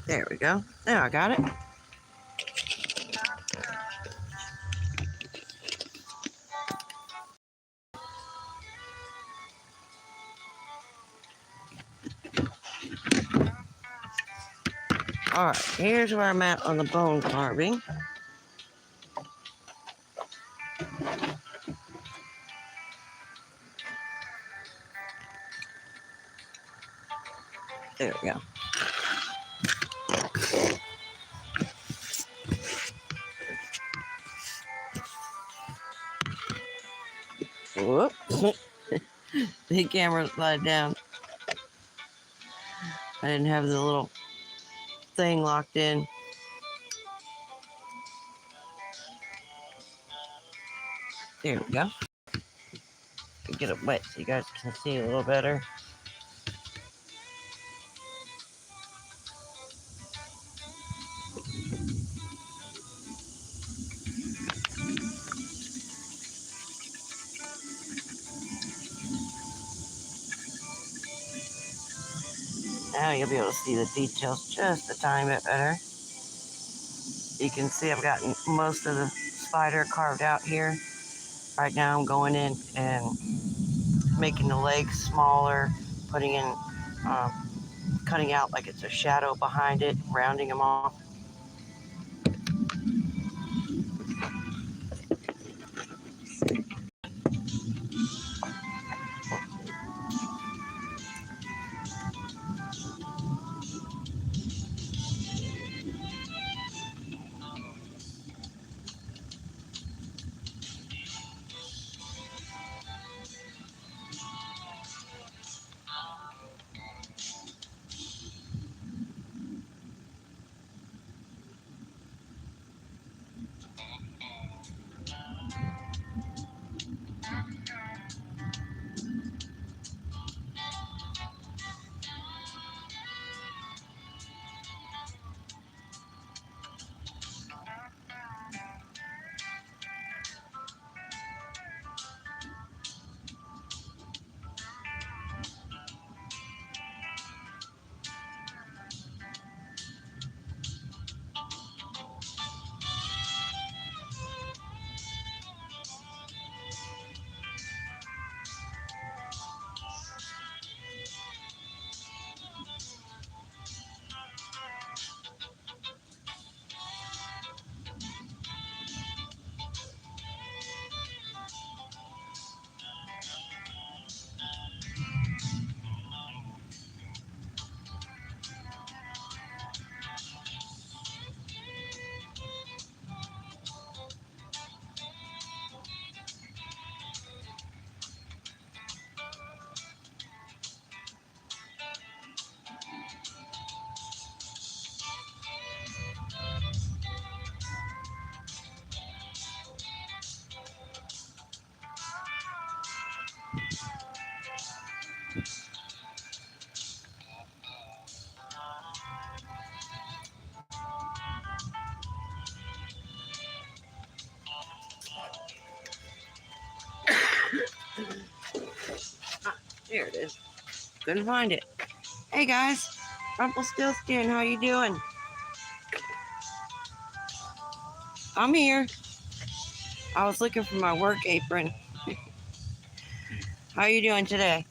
There we go. Now I got it. Alright, here's where I'm at on the bone carving. There we go. Whoop. The camera slid down. I didn't have the little thing locked in. There we go. Get it wet so you guys can see a little better. Now you'll be able to see the details just a tiny bit better. You can see I've gotten most of the spider carved out here. Right now I'm going in and making the legs smaller, putting in, cutting out like it's a shadow behind it, rounding them off. There it is. Couldn't find it. Hey guys, Rumpelstiltskin, how you doing? I'm here. I was looking for my work apron. How you doing today?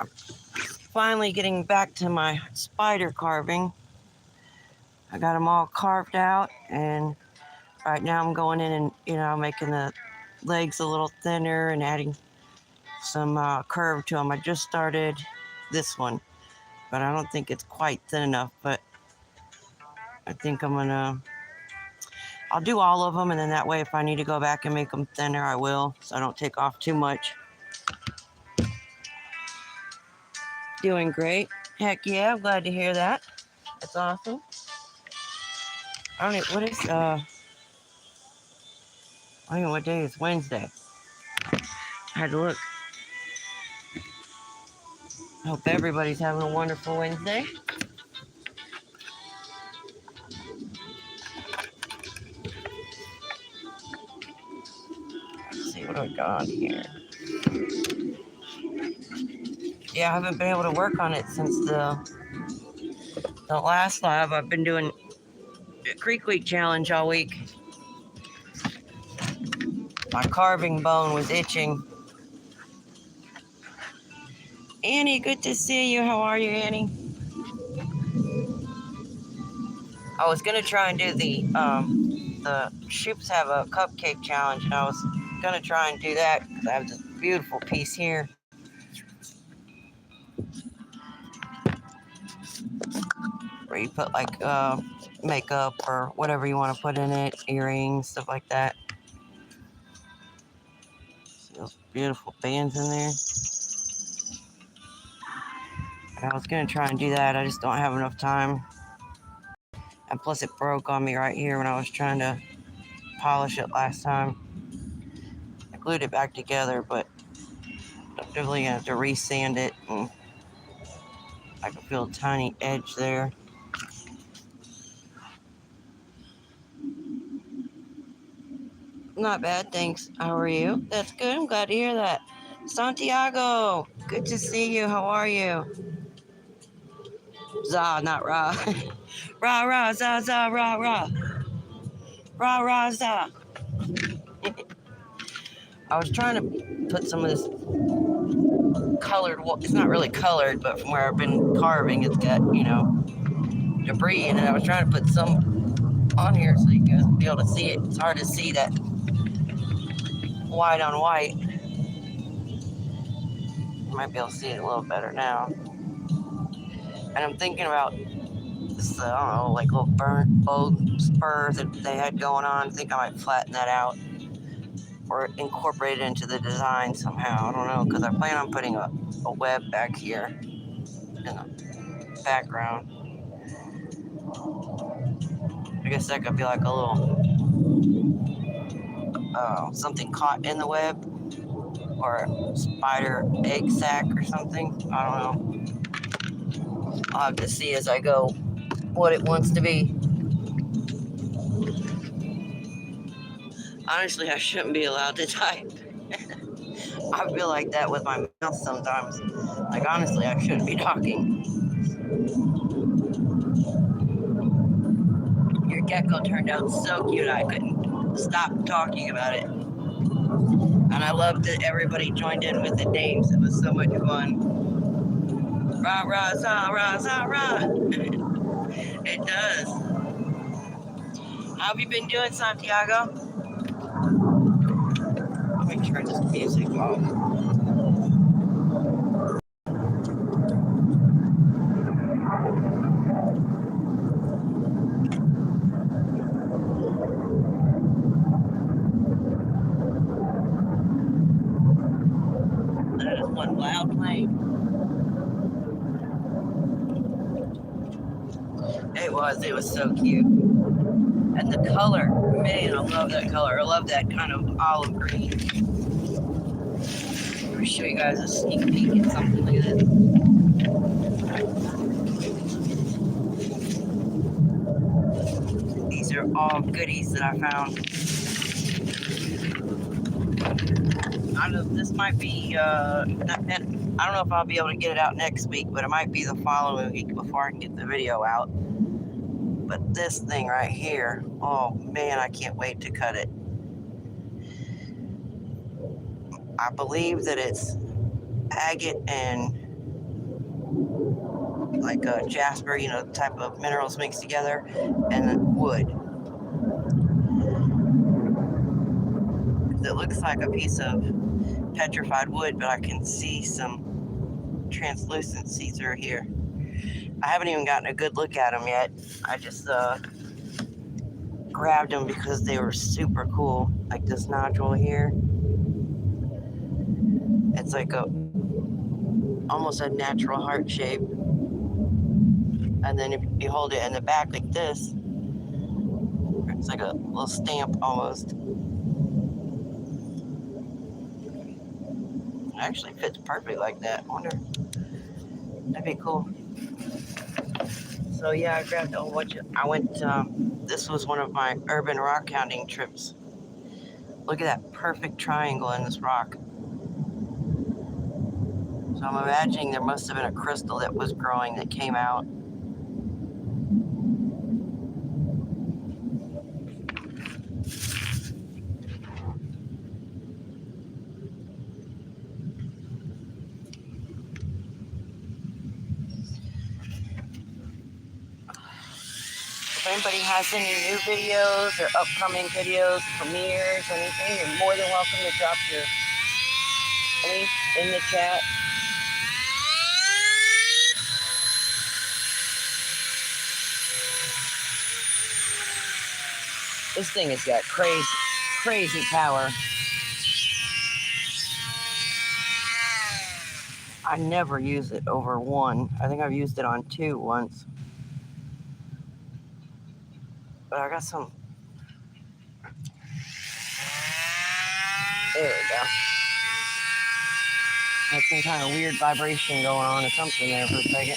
I'm finally getting back to my spider carving. I got them all carved out, and right now I'm going in and making the legs a little thinner and adding some curve to them. I just started this one, but I don't think it's quite thin enough, but I think I'll do all of them, and then that way if I need to go back and make them thinner, I will, so I don't take off too much. Doing great. Heck yeah, I'm glad to hear that. That's awesome. I don't know, I don't know what day is Wednesday. I had to look. I hope everybody's having a wonderful Wednesday. Let's see what I got here. Yeah, I haven't been able to work on it since the last live. I've been doing a Creek Week challenge all week. My carving bone was itching. Annie, good to see you. How are you, Annie? I was gonna try and do the Shoops have a cupcake challenge, and I was gonna try and do that because I have this beautiful piece here. Where you put like makeup or whatever you want to put in it, earrings, stuff like that. See those beautiful bands in there. And I was gonna try and do that. I just don't have enough time. And plus, it broke on me right here when I was trying to polish it last time. I glued it back together, but I'm definitely gonna have to re-sand it, and I can feel a tiny edge there. Not bad, thanks. How are you? That's good. I'm glad to hear that. Santiago, good to see you. How are you? Za, not Ra. Ra, Ra, za, za, Ra, Ra. Ra, Ra, za. I was trying to put some of this colored, it's not really colored, but from where I've been carving, it's got, debris in it. I was trying to put some on here so you guys be able to see it. It's hard to see that white on white. You might be able to see it a little better now. And I'm thinking about this, I don't know, like little burnt old spurs that they had going on. I think I might flatten that out or incorporate it into the design somehow. I don't know, because I plan on putting a web back here in the background. I guess that could be like a little something caught in the web, or a spider egg sac or something. I don't know. I'll have to see as I go what it wants to be. Honestly, I shouldn't be allowed to type. I feel like that with my mouth sometimes. Like, honestly, I shouldn't be talking. Your gecko turned out so cute, I couldn't stop talking about it. And I loved that everybody joined in with the names. It was so much fun. Rah, rah, zah, rah, zah, rah. It does. How have you been doing, Santiago? Let me turn this music off. That is one loud plane. It was so cute. And the color, man, I love that color. I love that kind of olive green. Let me show you guys a sneak peek at something like this. These are all goodies that I found. I don't know if this might be, I don't know if I'll be able to get it out next week, but it might be the following week before I can get the video out. But this thing right here, oh man, I can't wait to cut it. I believe that it's agate and like a jasper, type of minerals mixed together, and wood. It looks like a piece of petrified wood, but I can see some translucency through here. I haven't even gotten a good look at them yet. I just grabbed them because they were super cool. Like this nodule here. It's like almost a natural heart shape. And then if you hold it in the back like this, it's like a little stamp almost. It actually fits perfect like that. I wonder, that'd be cool. So yeah, I grabbed a whole bunch of, this was one of my urban rock hounding trips. Look at that perfect triangle in this rock. So I'm imagining there must have been a crystal that was growing that came out. If anybody has any new videos or upcoming videos, premieres, or anything, you're more than welcome to drop your link in the chat. This thing has got crazy power. I never use it over one. I think I've used it on 2 once. But I got some. There we go. Had some kind of weird vibration going on or something there for a second.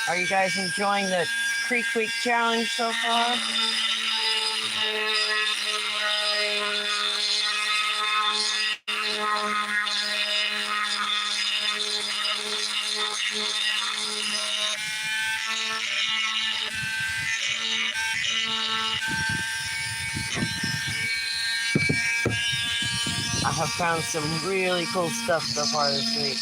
Are you guys enjoying the Creek Week Challenge so far? I have found some really cool stuff so far this week.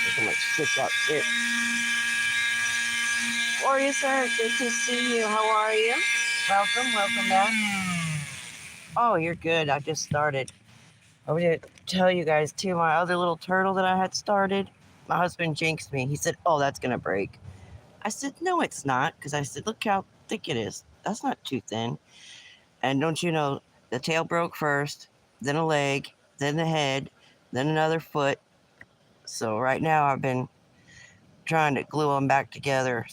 Look how much fish out there. How are you, sir? Good to see you. How are you? Welcome back. Oh, you're good. I just started. I was going to tell you guys, too, my other little turtle that I had started, my husband jinxed me. He said, oh, that's going to break. I said, no, it's not, because I said, look how thick it is. That's not too thin. And don't you know, the tail broke first, then a leg, then the head, then another foot. So right now I've been trying to glue them back together.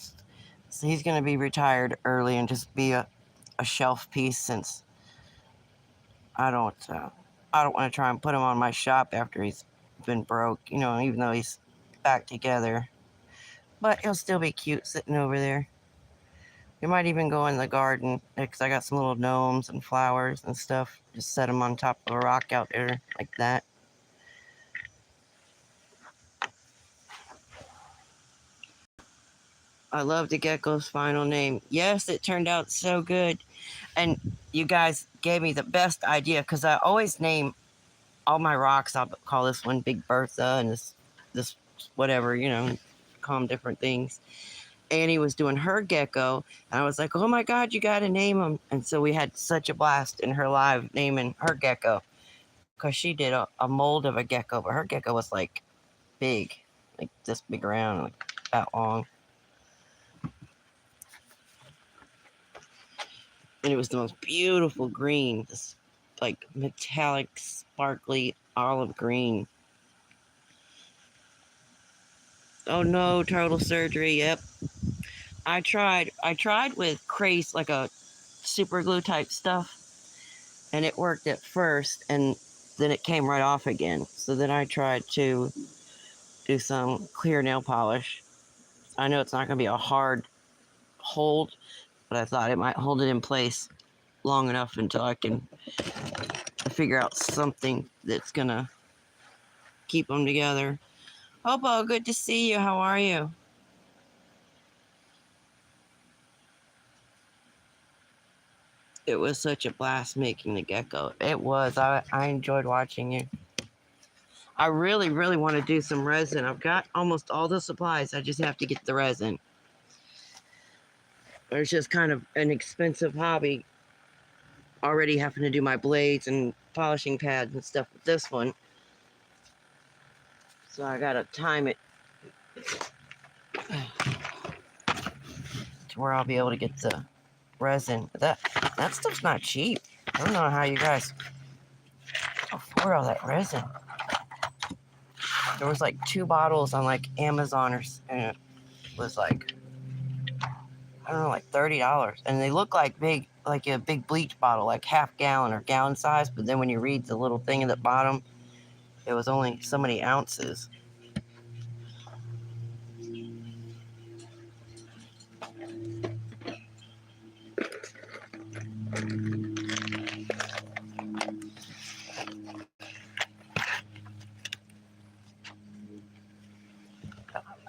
So he's going to be retired early and just be a shelf piece, since I don't want to try and put him on my shop after he's been broke, you know, even though he's back together. But he'll still be cute sitting over there. You might even go in the garden, because I got some little gnomes and flowers and stuff. Just set them on top of a rock out there like that. I love the gecko's final name. Yes, it turned out so good. And you guys gave me the best idea, because I always name all my rocks. I'll call this one Big Bertha and this whatever, you know, call them different things. Annie was doing her gecko, and I was like, oh my God, you got to name them. And so we had such a blast in her live naming her gecko, because she did a mold of a gecko, but her gecko was like big, like this big around, like that long. And it was the most beautiful green, this like metallic, sparkly olive green. Oh no, turtle surgery, yep. I tried with Crease, like a super glue type stuff, and it worked at first, and then it came right off again. So then I tried to do some clear nail polish. I know it's not going to be a hard hold, but I thought it might hold it in place long enough until I can figure out something that's going to keep them together. Hobo, good to see you. How are you? It was such a blast making the gecko. It was. I enjoyed watching you. I really want to do some resin. I've got almost all the supplies. I just have to get the resin. It's just kind of an expensive hobby, already having to do my blades and polishing pads and stuff with this one. So I gotta time it to where I'll be able to get the resin. That stuff's not cheap. I don't know how you guys afford Where all that resin? There was like 2 bottles on like Amazon and it was like, I don't know, like $30. And they look like like a big bleach bottle, like half gallon or gallon size. But then when you read the little thing at the bottom, it was only so many ounces.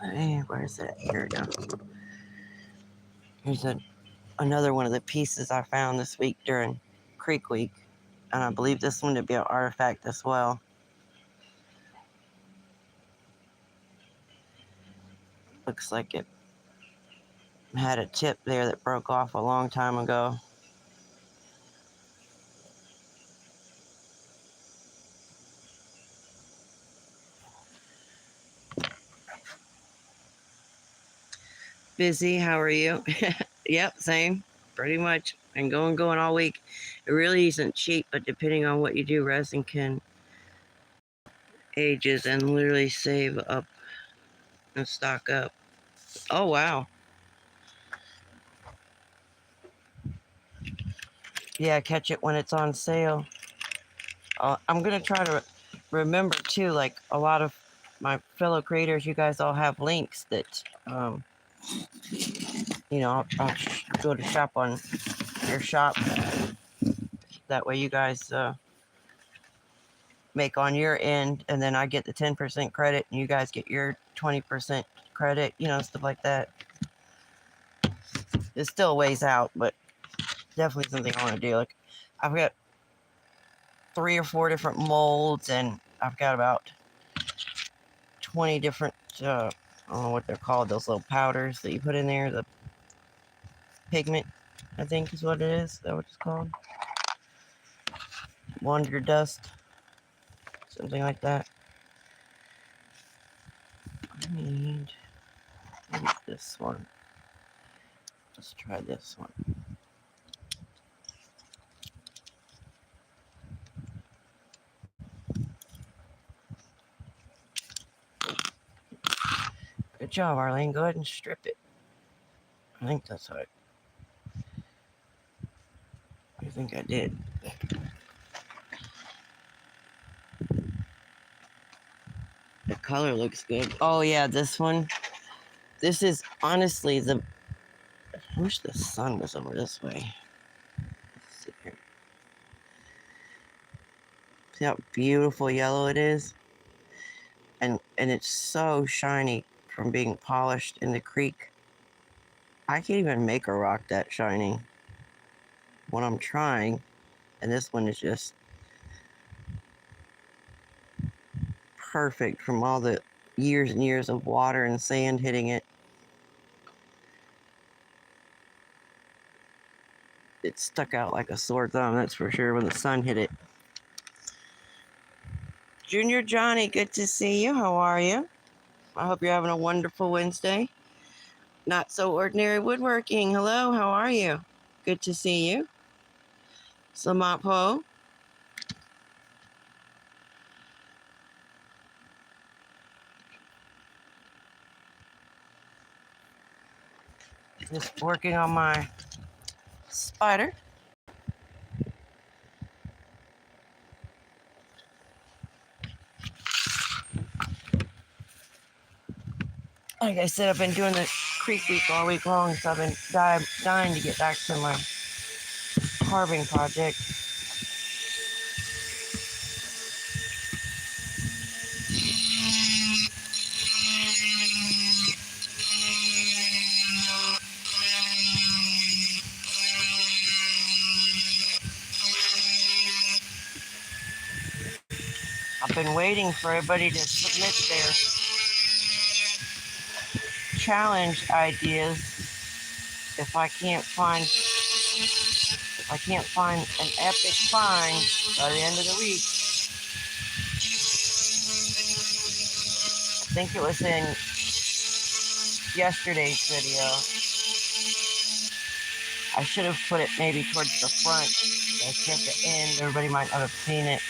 Hey, where's it? Here we go. Here's another one of the pieces I found this week during Creek Week. And I believe this one to be an artifact as well. Looks like it had a tip there that broke off a long time ago. Busy, how are you? Yep, same, pretty much. And going all week. It really isn't cheap, but depending on what you do, resin can ages and literally save up and stock up. Oh, wow. Yeah, catch it when it's on sale. I'm going to try to remember, too, like a lot of my fellow creators, you guys all have links that, you know, I'll go to shop on your shop. That way you guys make on your end, and then I get the 10% credit, and you guys get your 20% credit, you know, stuff like that. It's still a ways out, but definitely something I want to do. Like, I've got 3 or 4 different molds, and I've got about 20 different, I don't know what they're called, those little powders that you put in there, the pigment, I think is what it is. Is that what it's called? Wonder dust, something like that. I need this one. Let's try this one. Good job, Arlene. Go ahead and strip it. I think that's what I think I did. The color looks good. Oh yeah, this one. This is honestly the. I wish the sun was over this way. Let's see here. See how beautiful yellow it is, and it's so shiny from being polished in the creek. I can't even make a rock that shiny when I'm trying, and this one is just perfect from all the years and years of water and sand hitting it. It stuck out like a sore thumb, that's for sure, when the sun hit it. Junior Johnny, good to see you. How are you? I hope you're having a wonderful Wednesday. Not So Ordinary Woodworking. Hello, how are you? Good to see you. Samapo. Just working on my spider. Like I said, I've been doing the Creek Week all week long, so I've been dying to get back to my carving project. I've been waiting for everybody to submit their challenge ideas. If I can't find an epic find by the end of the week. I think it was in yesterday's video. I should have put it maybe towards the front. I kept the end. Everybody might not have seen it.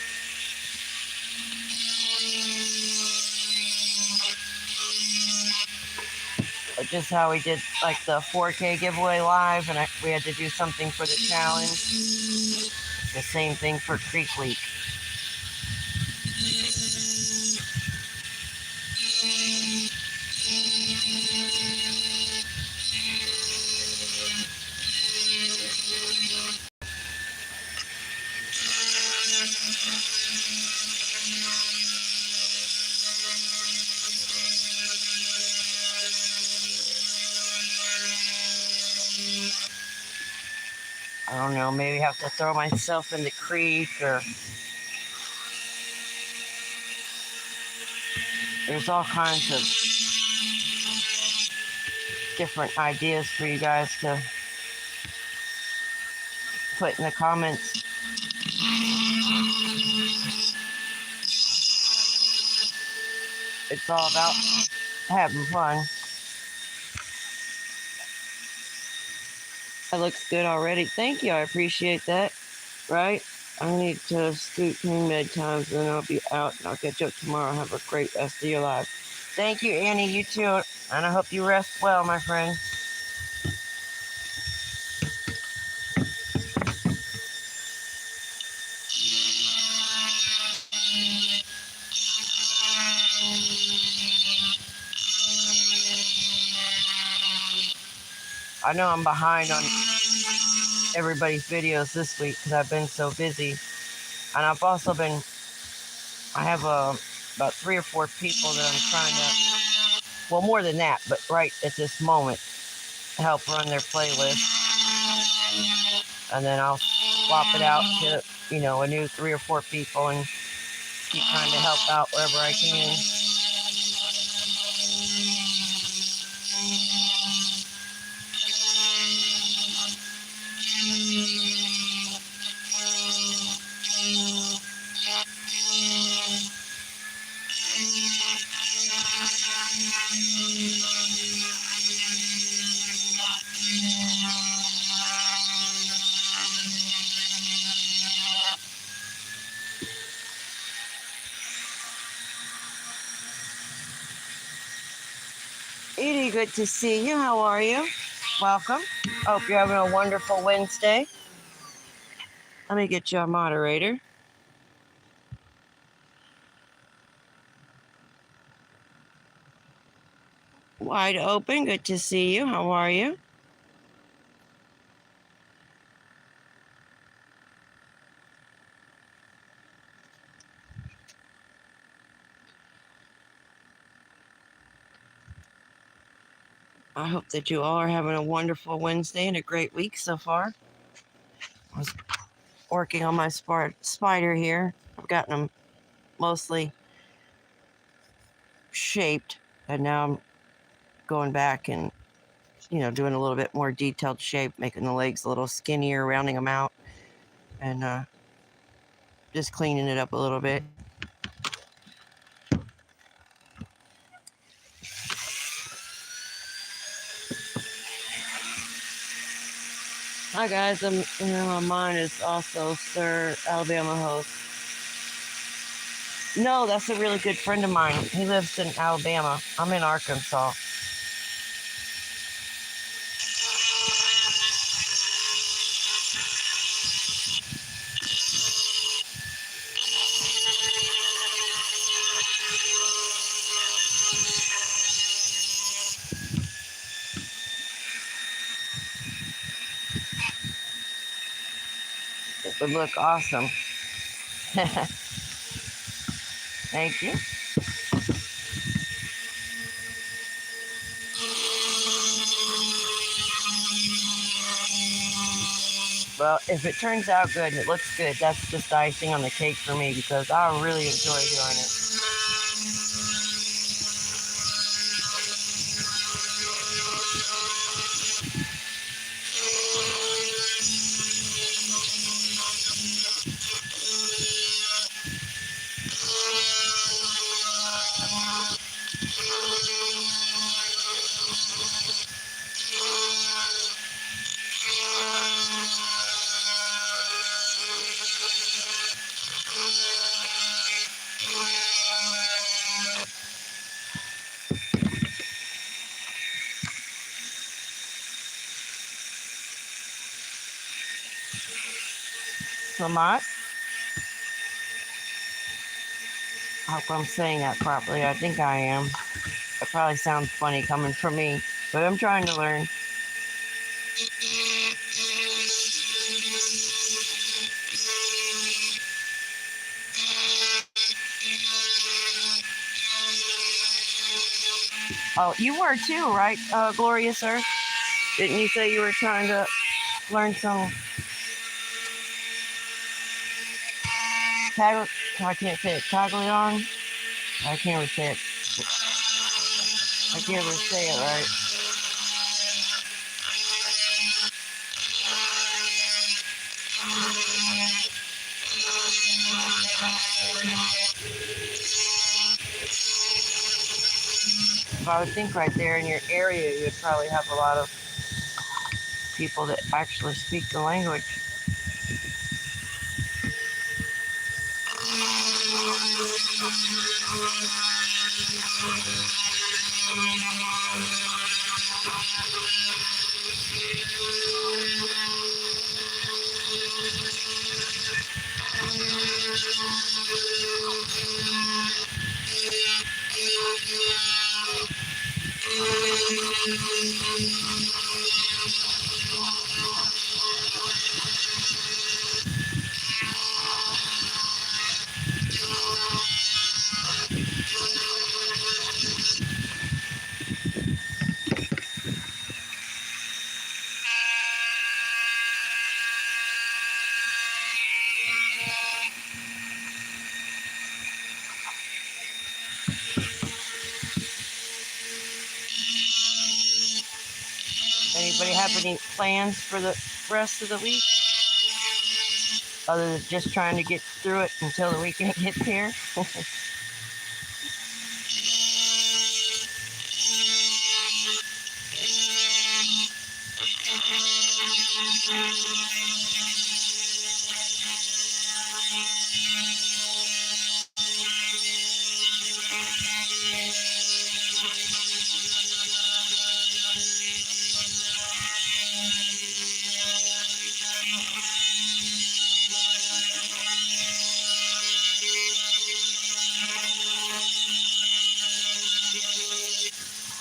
just how we did like the 4K giveaway live, and we had to do something for the challenge. The same thing for Creek Week. I don't know, maybe have to throw myself in the creek, or there's all kinds of different ideas for you guys to put in the comments. It's all about having fun. That looks good already. Thank you. I appreciate that. Right? I need to scoot handmade times, and then I'll be out, and I'll catch up tomorrow. Have a great rest of your life. Thank you, Annie. You too. And I hope you rest well, my friend. I know I'm behind on everybody's videos this week because I've been so busy. And I've also been, I have about 3 or 4 people that I'm trying to, well, more than that, but right at this moment, help run their playlist. And then I'll swap it out to, a new 3 or 4 people and keep trying to help out wherever I can. Edie, good to see you. How are you? Welcome. Hope you're having a wonderful Wednesday. Let me get you a moderator. Wide open. Good to see you. How are you? I hope that you all are having a wonderful Wednesday and a great week so far. I was working on my spider here. I've gotten them mostly shaped, and now I'm going back and doing a little bit more detailed shape, making the legs a little skinnier, rounding them out, and just cleaning it up a little bit. Hi guys, mine is also Sir Alabama Host. No, that's a really good friend of mine. He lives in Alabama. I'm in Arkansas. It would look awesome. Thank you. Well, if it turns out good and it looks good, that's just icing on the cake for me because I really enjoy doing it. Samat. I hope I'm saying that properly. I think I am. It probably sounds funny coming from me, but I'm trying to learn. Oh, you were too, right, Gloria, sir? Didn't you say you were trying to learn some tag? I can't say it. Taglion? I can't ever say it. I can't ever say it right. But I would think right there in your area, you'd probably have a lot of people that actually speak the language. Anybody have any plans for the rest of the week? Other than just trying to get through it until the weekend gets here?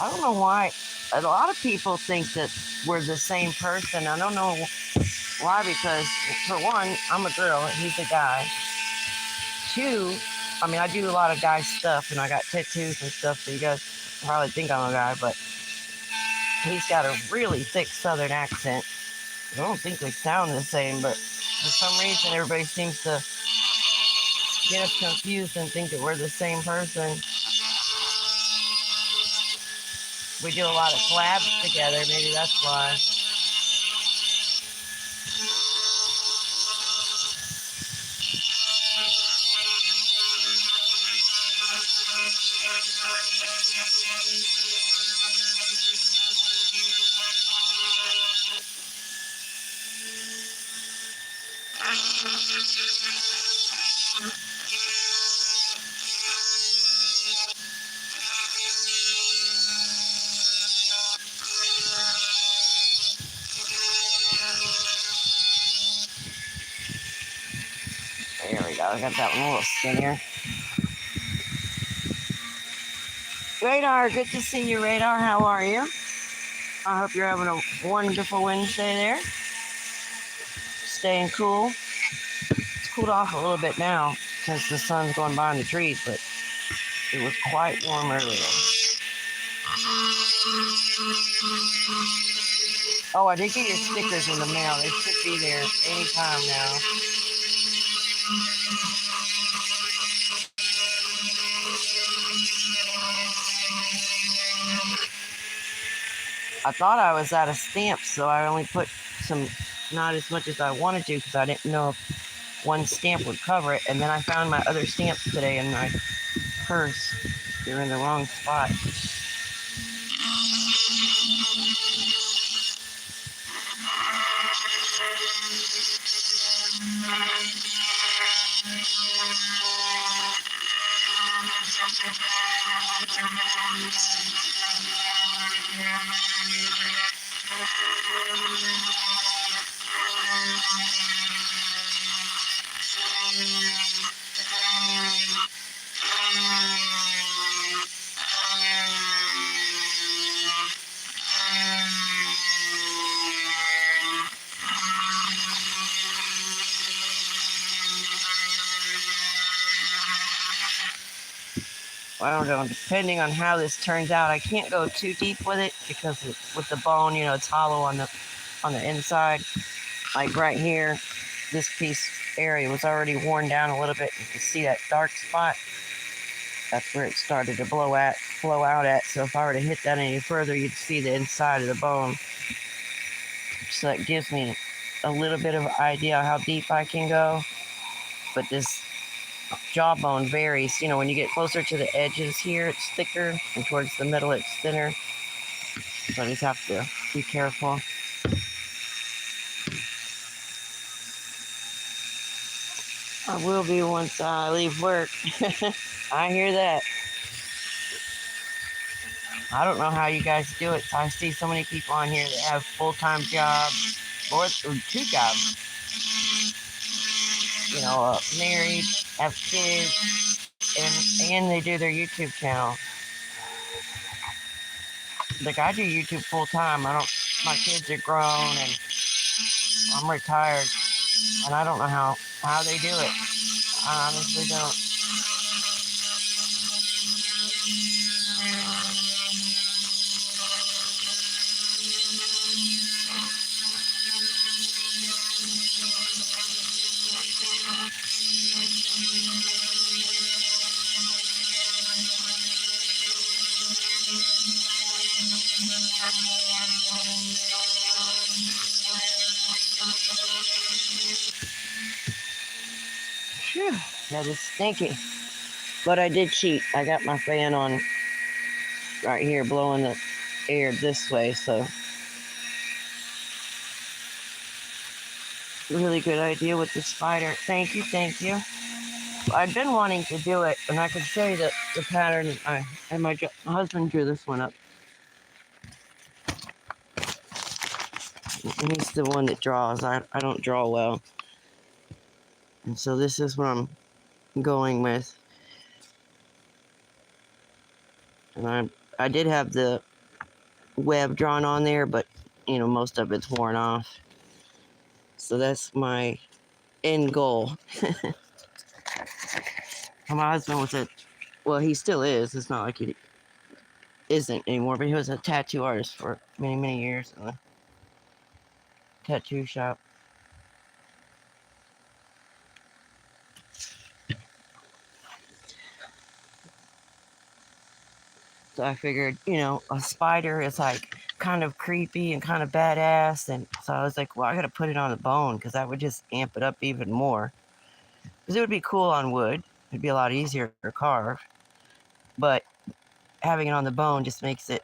I don't know why. A lot of people think that we're the same person. I don't know why, because for one, I'm a girl and he's a guy. Two, I mean, I do a lot of guy stuff and I got tattoos and stuff, so you guys probably think I'm a guy, but he's got a really thick southern accent. I don't think we sound the same, but for some reason everybody seems to get us confused and think that we're the same person. We do a lot of collabs together, maybe that's why. There we go, I got that one a little skinnier. Radar, good to see you, Radar. How are you? I hope you're having a wonderful Wednesday there. Staying cool. It's cooled off a little bit now since the sun's going behind the trees, but it was quite warm earlier. Oh, I did get your stickers in the mail. They should be there anytime now. I thought I was out of stamps, so I only put some, not as much as I wanted to, because I didn't know if one stamp would cover it. And then I found my other stamps today in my purse. They're in the wrong spot. I don't know, depending on how this turns out, I can't go too deep with it because with the bone, you know, it's hollow on the inside. Like right here, this piece area was already worn down a little bit. You can see that dark spot. That's where it started to blow out at. So if I were to hit that any further, you'd see the inside of the bone. So that gives me a little bit of idea how deep I can go. But this jawbone varies. You know, when you get closer to the edges here, it's thicker, and towards the middle, it's thinner. So I just have to be careful. I will be once I leave work. I hear that. I don't know how you guys do it. I see so many people on here that have full-time jobs or 2 jobs. You know, married, have kids, and they do their YouTube channel. Like I do YouTube full-time. My kids are grown and I'm retired, and I don't know how they do it. I honestly don't. Phew, that is stinky. But I did cheat. I got my fan on right here blowing the air this way, so really good idea with the spider. Thank you, thank you. I've been wanting to do it, and I can show you the pattern. My husband drew this one up. And he's the one that draws. I don't draw well. And so this is what I'm going with. And I did have the web drawn on there, but you know, most of it's worn off. So that's my end goal. My husband was well, he still is. It's not like he isn't anymore, but he was a tattoo artist for many, many years in a tattoo shop. So I figured, you know, a spider is like kind of creepy and kind of badass. And so I was like, well, I got to put it on a bone because that would just amp it up even more. Because it would be cool on wood. It'd be a lot easier to carve. But having it on the bone just makes it,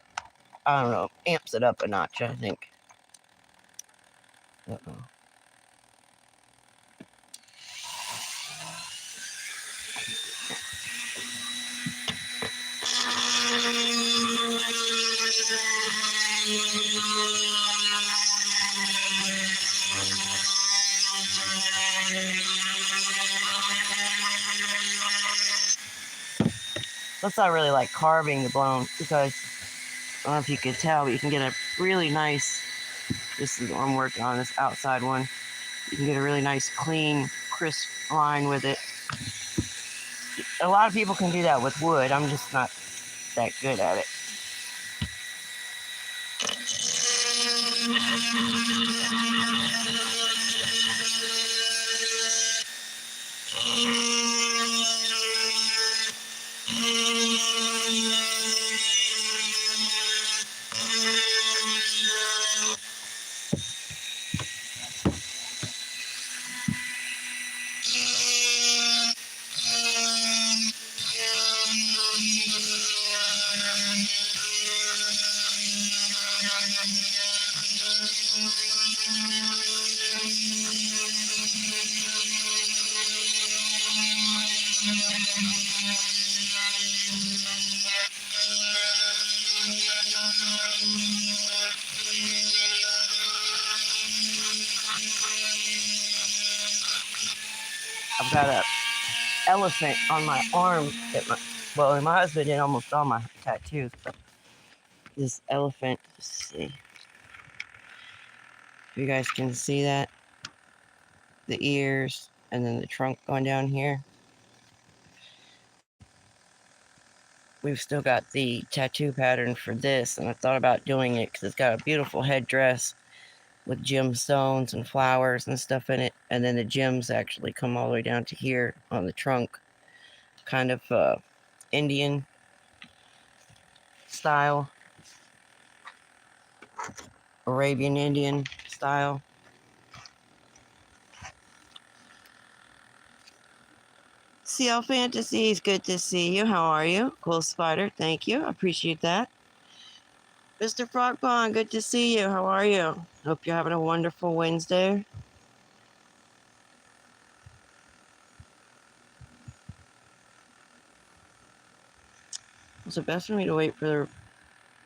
I don't know, amps it up a notch, I think. Uh-oh. That's not really like carving the bone because I don't know if you could tell, but you can get a really nice, this is what I'm working on, this outside one. You can get a really nice, clean, crisp line with it. A lot of people can do that with wood. I'm just not that good at it. I've got an elephant on my arm. Well, my husband did almost all my tattoos, but this elephant, let's see if you guys can see that. the ears, and then the trunk going down here. We've still got the tattoo pattern for this, and I thought about doing it because it's got a beautiful headdress with gemstones and flowers and stuff in it, and then the gems actually come all the way down to here on the trunk, kind of Indian style, Arabian Indian style. CL Fantasies, good to see you. How are you? Cool Spider, thank you. I appreciate that. Mr. Frogpond, good to see you. How are you? Hope you're having a wonderful Wednesday. Is it best for me to wait for the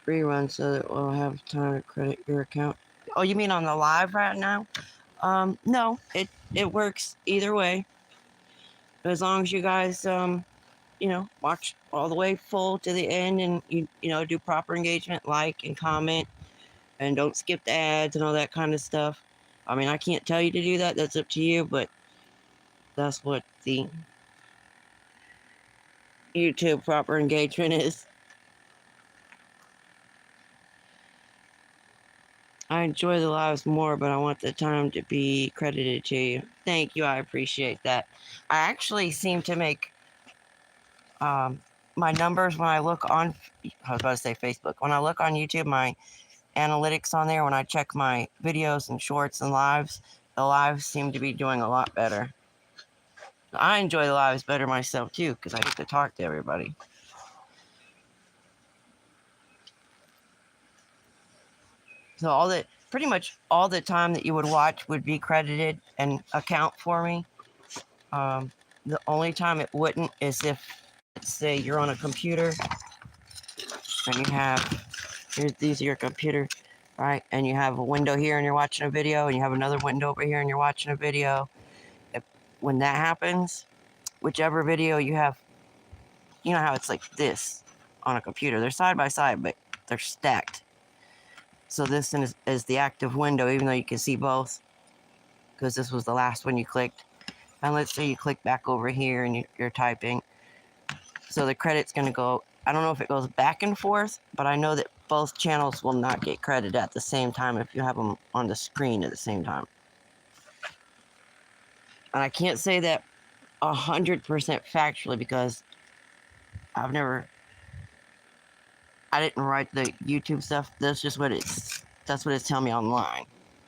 rerun so that we'll have time to credit your account? Oh, you mean on the live right now? No, it works either way. As long as you guys watch all the way full to the end, and you do proper engagement, like and comment, and don't skip the ads and all that kind of stuff. I mean, I can't tell you to do that. That's up to you, but that's what the YouTube proper engagement is. I enjoy the lives more, but I want the time to be credited to you. Thank you. I appreciate that. I actually seem to make my numbers when I look on, I was about to say Facebook, when I look on YouTube, my analytics on there, when I check my videos and shorts and lives, the lives seem to be doing a lot better. I enjoy the lives better myself too, because I get to talk to everybody. So pretty much all the time that you would watch would be credited and account for me. The only time it wouldn't is if, let's say, you're on a computer and you have, these are your computer, right? And you have a window here and you're watching a video, and you have another window over here and you're watching a video. When that happens, whichever video you have, you know how it's like this on a computer. They're side by side, but they're stacked. So this is the active window, even though you can see both, because this was the last one you clicked. And let's say you click back over here and you're typing. So the credit's going to go, I don't know if it goes back and forth, but I know that both channels will not get credit at the same time if you have them on the screen at the same time. And I can't say that 100% factually because I didn't write the YouTube stuff. That's just that's what it's telling me online.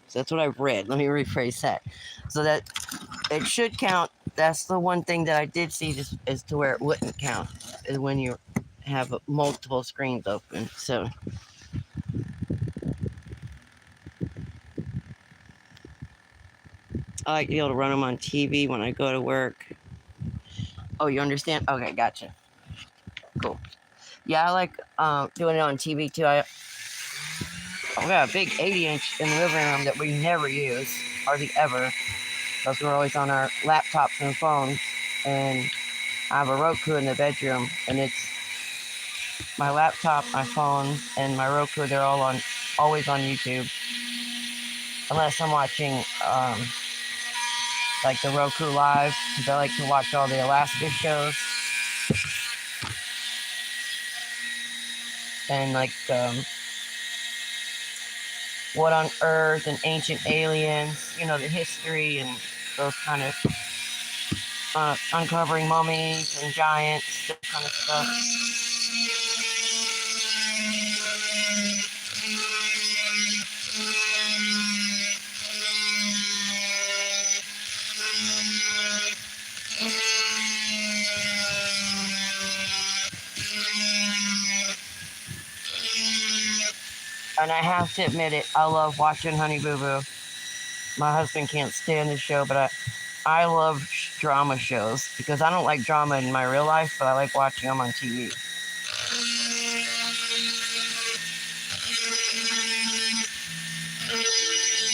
So that's what I've read. Let me rephrase that. So that it should count. That's the one thing that I did see just as to where it wouldn't count is when you have multiple screens open. So I like to be able to run them on TV when I go to work. Oh, you understand? Okay, gotcha. Cool. Yeah, I like doing it on TV too. We got a big 80-inch in the living room that we never use, hardly ever, because we're always on our laptops and phones. And I have a Roku in the bedroom, and it's my laptop, my phone, and my Roku. They're always on YouTube, unless I'm watching like the Roku Live, because I like to watch all the Alaska shows, and like What on Earth and Ancient Aliens, the history and those kind of uncovering mummies and giants, that kind of stuff. And I have to admit it, I love watching Honey Boo Boo. My husband can't stand the show, but I love drama shows because I don't like drama in my real life, but I like watching them on TV.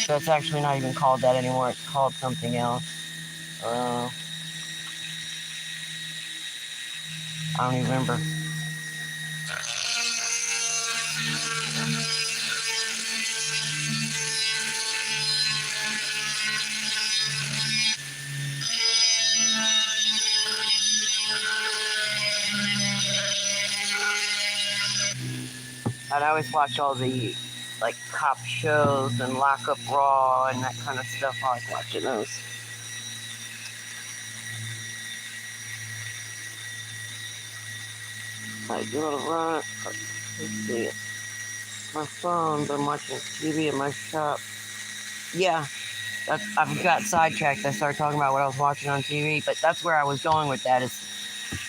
So it's actually not even called that anymore. It's called something else. I don't even remember. I always watch all the like cop shows and Lockup Raw and that kind of stuff. I like watching those. I do a run. Let's see it. My phone, but I'm watching TV in my shop. Yeah, I've got sidetracked. I started talking about what I was watching on TV, but that's where I was going with that. Is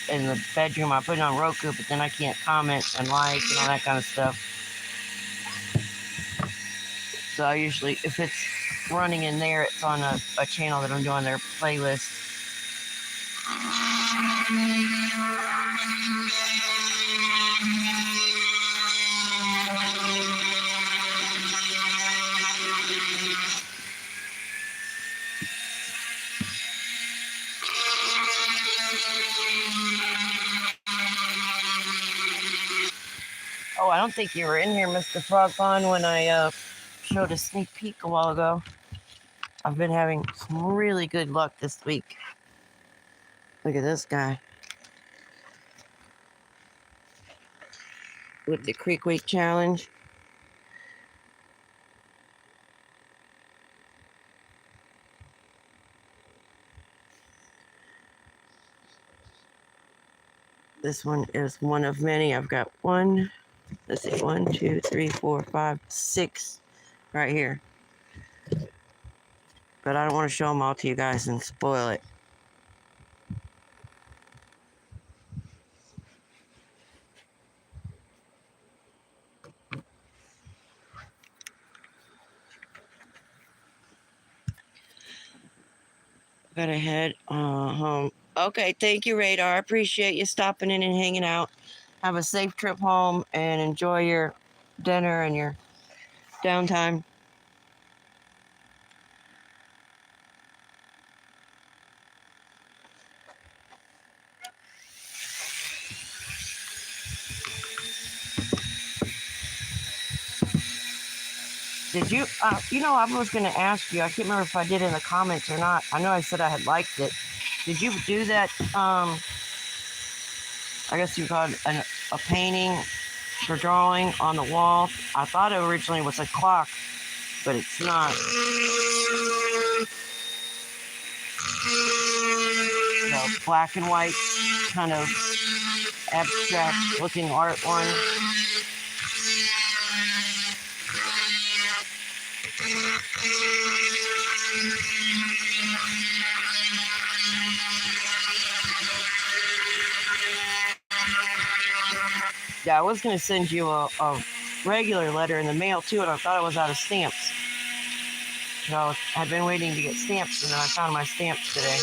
in the bedroom. I put it on Roku, but then I can't comment and like and all that kind of stuff. So I usually, if it's running in there, it's on a channel that I'm doing their playlist. Oh, I don't think you were in here, Mr. Frogpond, when I showed a sneak peek a while ago. I've been having some really good luck this week. Look at this guy. With the Creek Week Challenge. This one is one of many. I've got one, let's see, 1, 2, 3, 4, 5, 6 right here. But I don't want to show them all to you guys and spoil it. Gotta head home. Okay, thank you, Radar. I appreciate you stopping in and hanging out. Have a safe trip home and enjoy your dinner and your downtime. Did you, I was going to ask you, I can't remember if I did in the comments or not. I know I said I had liked it. Did you do that, I guess you called it a painting for drawing on the wall? I thought it originally was a clock, but it's not. The black and white kind of abstract looking art one. Yeah, I was going to send you a regular letter in the mail too, and I thought I was out of stamps. So I've been waiting to get stamps, and then I found my stamps today.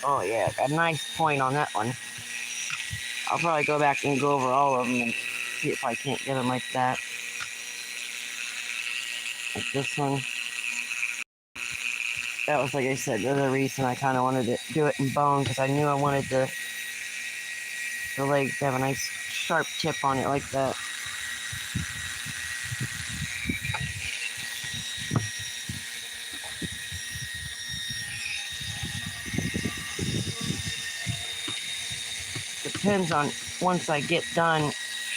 Oh yeah, got a nice point on that one. I'll probably go back and go over all of them and see if I can't get them like that. Like this one. That was, like I said, the other reason I kind of wanted to do it in bone, because I knew I wanted the legs to have a nice sharp tip on it like that. Depends on, once I get done,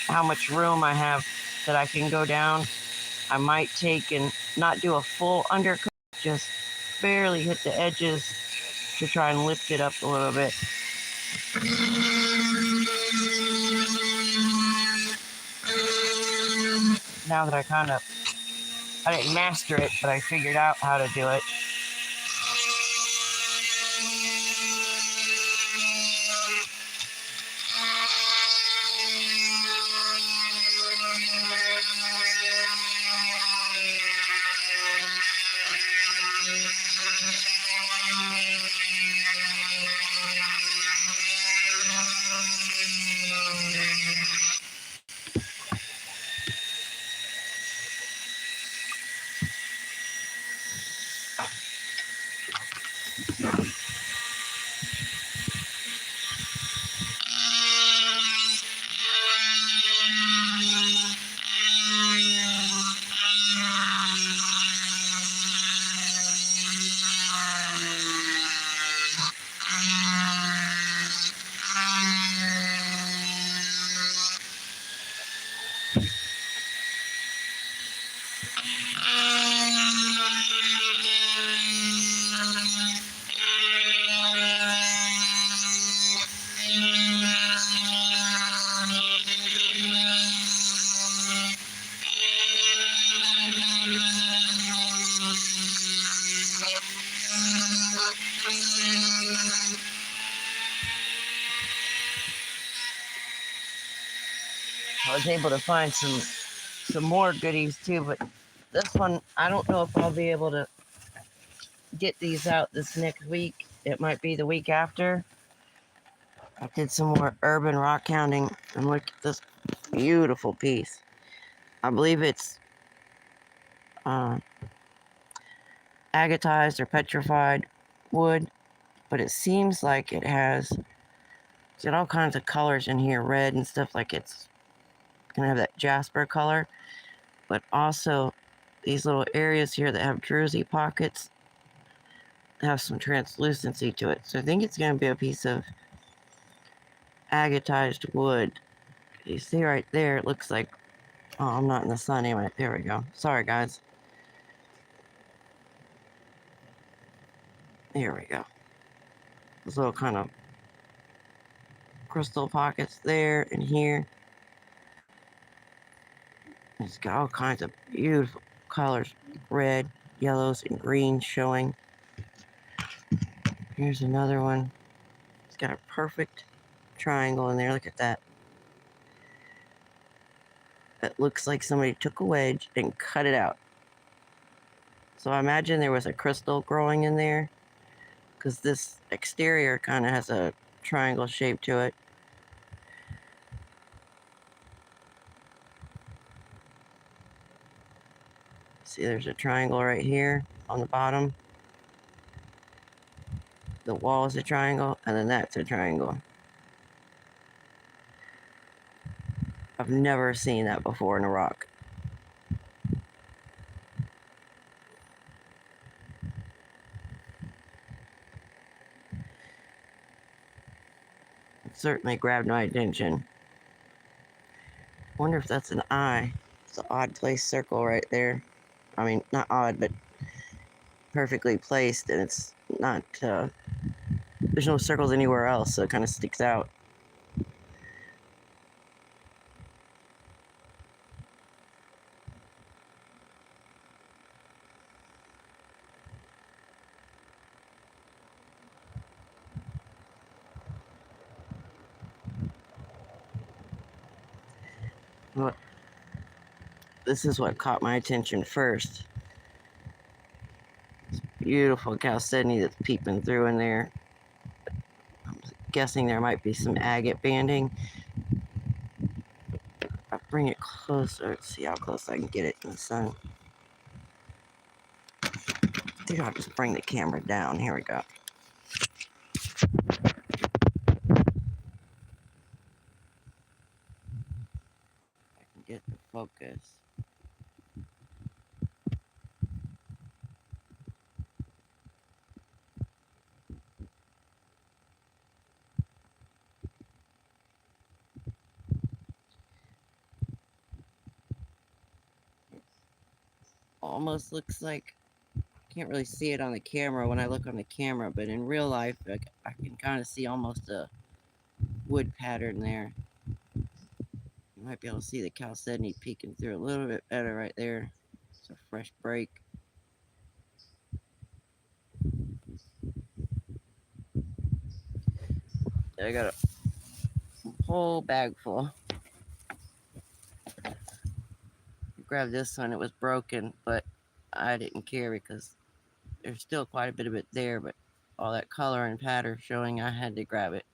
how much room I have that I can go down. I might take and not do a full undercut, just barely hit the edges to try and lift it up a little bit. Now that I didn't master it, but I figured out how to do it. I was able to find some more goodies too, but this one, I don't know if I'll be able to get these out this next week. It might be the week after. I did some more urban rock hounding, and look at this beautiful piece. I believe it's uh, agatized or petrified wood, but it seems like it has got all kinds of colors in here, red and stuff, like it's gonna have that jasper color, but also these little areas here that have druzy pockets have some translucency to it. So I think it's gonna be a piece of agatized wood. You see right there, it looks like, oh, I'm not in the sun anyway. There we go. Sorry, guys. There we go. Those little kind of crystal pockets there and here. It's got all kinds of beautiful colors, red, yellows, and greens showing. Here's another one. It's got a perfect triangle in there. Look at that. It looks like somebody took a wedge and cut it out. So I imagine there was a crystal growing in there, because this exterior kind of has a triangle shape to it. See, there's a triangle right here on the bottom. The wall is a triangle, and then that's a triangle. I've never seen that before in a rock. It certainly grabbed my attention. Wonder if that's an eye. It's an odd placed circle right there. I mean, not odd, but perfectly placed, and it's not, there's no circles anywhere else, so it kind of sticks out. But this is what caught my attention first. This beautiful chalcedony that's peeping through in there. I'm guessing there might be some agate banding. I'll bring it closer. Let's see how close I can get it in the sun. I think I'll just bring the camera down. Here we go. I can get the focus. Almost looks like, can't really see it on the camera when I look on the camera, but in real life, I can kind of see almost a wood pattern there. You might be able to see the chalcedony peeking through a little bit better right there. It's a fresh break. I got a whole bag full. Grabbed this one, it was broken, but I didn't care because there's still quite a bit of it there, but all that color and pattern showing, I had to grab it.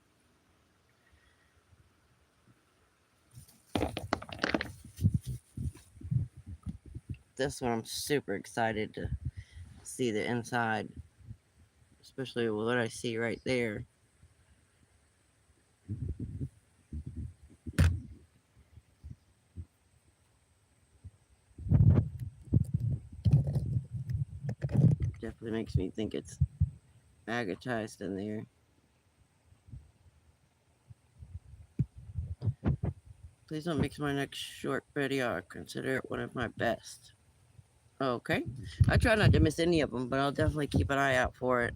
This one I'm super excited to see the inside, especially with what I see right there. Definitely makes me think it's agatized in there. Please don't make my next short video. I consider it one of my best. Okay. I try not to miss any of them, but I'll definitely keep an eye out for it.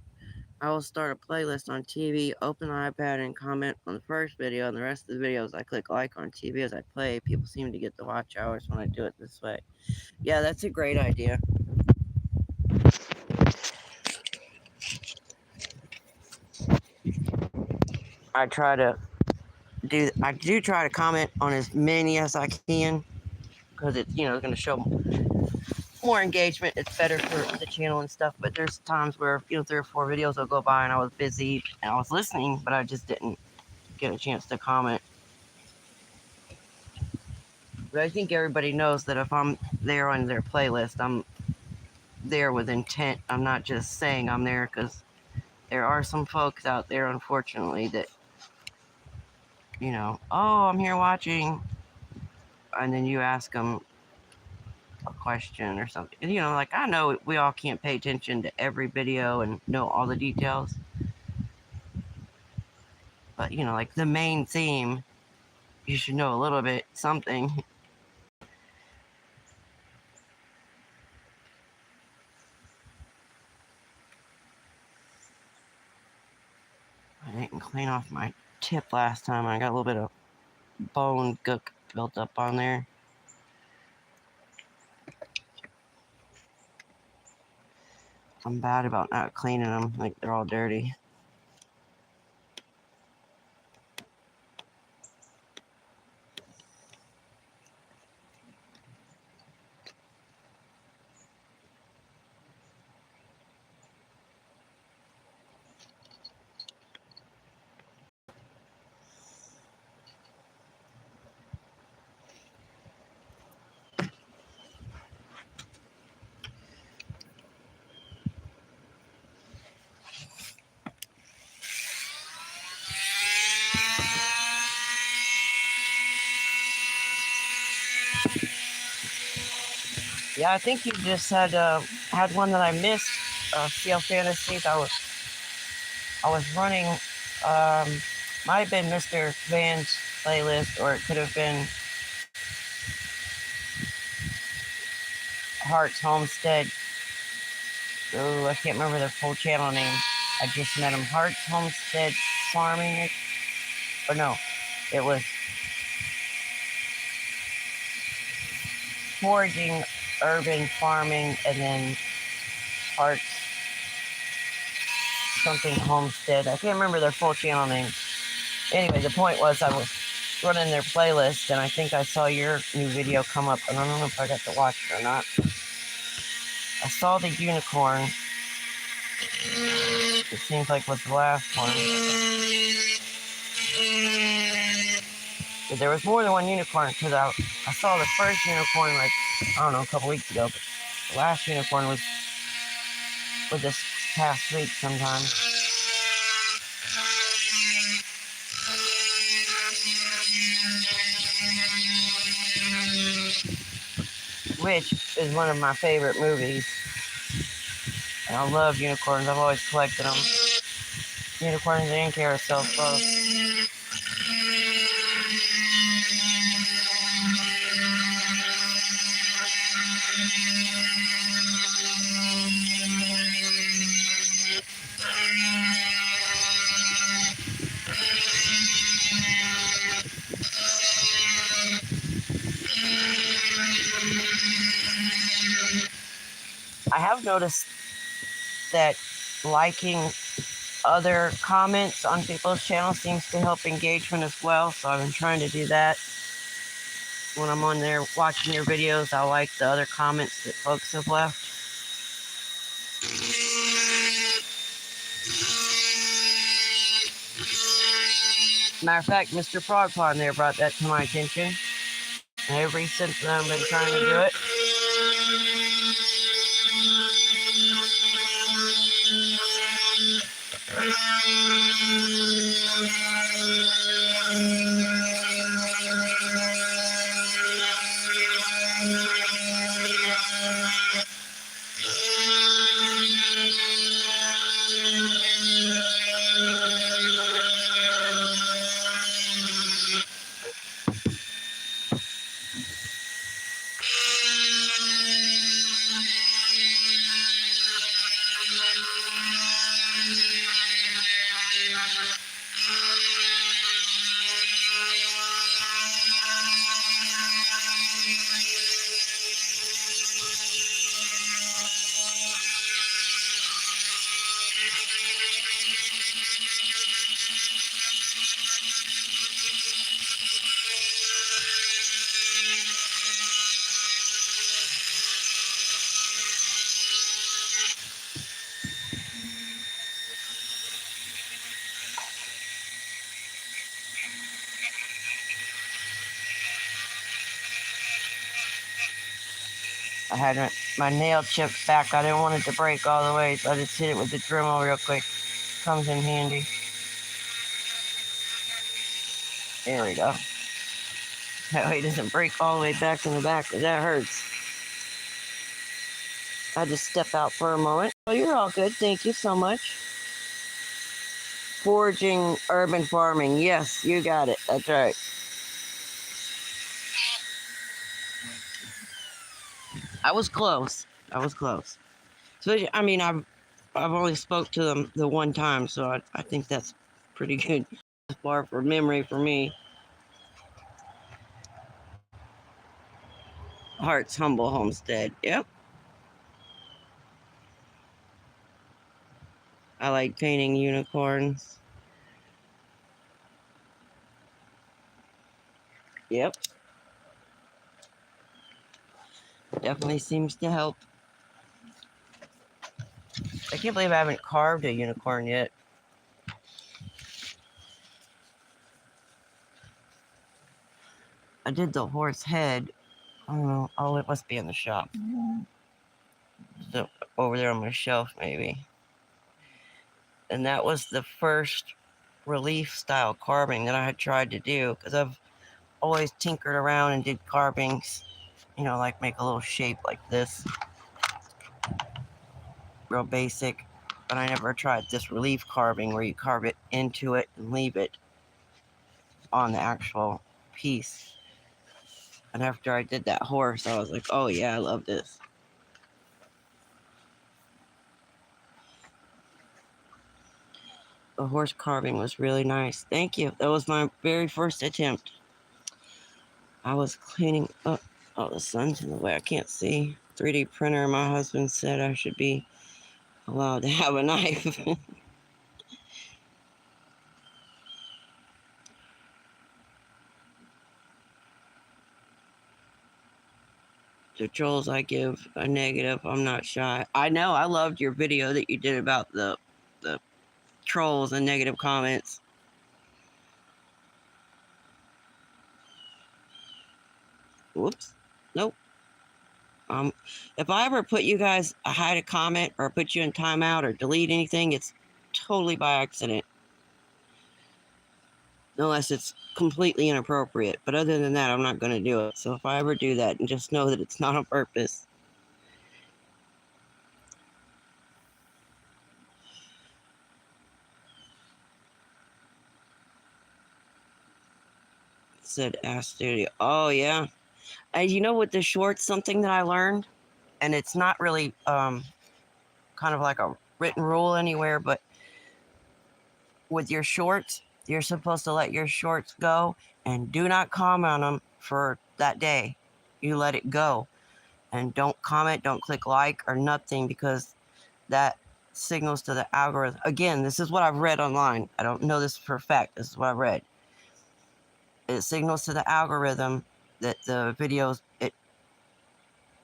I will start a playlist on TV, open the iPad, and comment on the first video, and the rest of the videos I click like on TV as I play. People seem to get the watch hours when I do it this way. Yeah, that's a great idea. I do try to comment on as many as I can because it's going to show more engagement. It's better for the channel and stuff. But there's times where 3 or 4 videos will go by and I was busy and I was listening, but I just didn't get a chance to comment. But I think everybody knows that if I'm there on their playlist, I'm there with intent. I'm not just saying I'm there, because there are some folks out there, unfortunately, that oh, I'm here watching, and then you ask them a question or something. Like, I know we all can't pay attention to every video and know all the details, but like the main theme, you should know a little bit something. I didn't clean off my tip last time. I got a little bit of bone gook built up on there. I'm bad about not cleaning them. Like, they're all dirty. Yeah, I think you just had one that I missed. CL Fantasies. I was running. Might have been Mr. Van's playlist, or it could have been Heart's Homestead. Oh, I can't remember the full channel name. I just met him. Heart's Homestead Farming. Or no, it was Foraging Urban Farming, and then Heart's something Homestead. I can't remember their full channel name. Anyway, the point was I was running their playlist, and I think I saw your new video come up, and I don't know if I got to watch it or not. I saw the unicorn. It seems like was the last one. But there was more than one unicorn, because I saw the first unicorn, like, I don't know, a couple weeks ago. But the last unicorn was this past week sometime. Which is one of my favorite movies. And I love unicorns. I've always collected them. Unicorns and carousels both. I have noticed that liking other comments on people's channels seems to help engagement as well, so I've been trying to do that. When I'm on there watching your videos, I like the other comments that folks have left. Matter of fact, Mr. Frogpond there brought that to my attention. And ever since then, I've been trying to do it. I had my nail chipped back. I didn't want it to break all the way, so I just hit it with the Dremel real quick. Comes in handy. There we go. That way it doesn't break all the way back in the back, because that hurts. I just step out for a moment. Oh, you're all good. Thank you so much. Foraging urban farming. Yes, you got it. That's right. I was close. I was close. So I mean, I've only spoke to them the one time, so I think that's pretty good as far for memory for me. Heart's Humble Homestead. Yep. I like painting unicorns. Yep. Definitely seems to help. I can't believe I haven't carved a unicorn yet. I did the horse head. I don't know. Oh, it must be in the shop. Over there on my shelf, maybe. And that was the first relief style carving that I had tried to do, because I've always tinkered around and did carvings, you know, like make a little shape like this. Real basic. But I never tried this relief carving where you carve it into it and leave it on the actual piece. And after I did that horse, I was like, oh yeah, I love this. The horse carving was really nice. Thank you. That was my very first attempt. I was cleaning up. Oh, the sun's in the way. I can't see. 3D printer. My husband said I should be allowed to have a knife. To trolls, I give a negative. I'm not shy. I know. I loved your video that you did about the trolls and negative comments. Whoops. Nope. If I ever put you guys hide a comment or put you in timeout or delete anything, it's totally by accident. Unless it's completely inappropriate. But other than that, I'm not going to do it. So if I ever do that, and just know that it's not on purpose. Said Ask Studio. Oh, yeah. And you know, with the shorts, something that I learned, and it's not really kind of like a written rule anywhere, but with your shorts, you're supposed to let your shorts go and do not comment on them for that day. You let it go and don't comment, don't click like or nothing, because that signals to the algorithm. Again, this is what I've read online. I don't know this for a fact. This is what I read. It signals to the algorithm that the videos,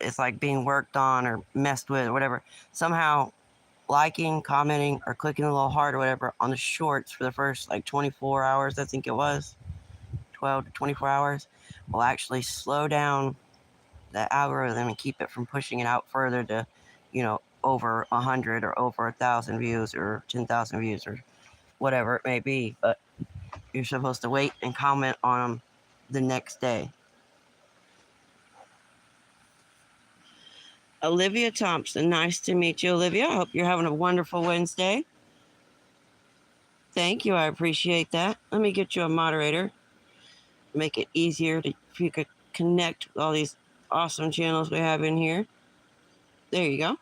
it's like being worked on or messed with or whatever. Somehow liking, commenting, or clicking a little heart or whatever on the shorts for the first like 24 hours, I think it was, 12 to 24 hours, will actually slow down the algorithm and keep it from pushing it out further to, you know, over 100 or over 1,000 views or 10,000 views or whatever it may be. But you're supposed to wait and comment on them the next day. Olivia Thompson, nice to meet you, Olivia. I hope you're having a wonderful Wednesday. Thank you, I appreciate that. Let me get you a moderator. Make it easier to, if you could connect with all these awesome channels we have in here. There you go.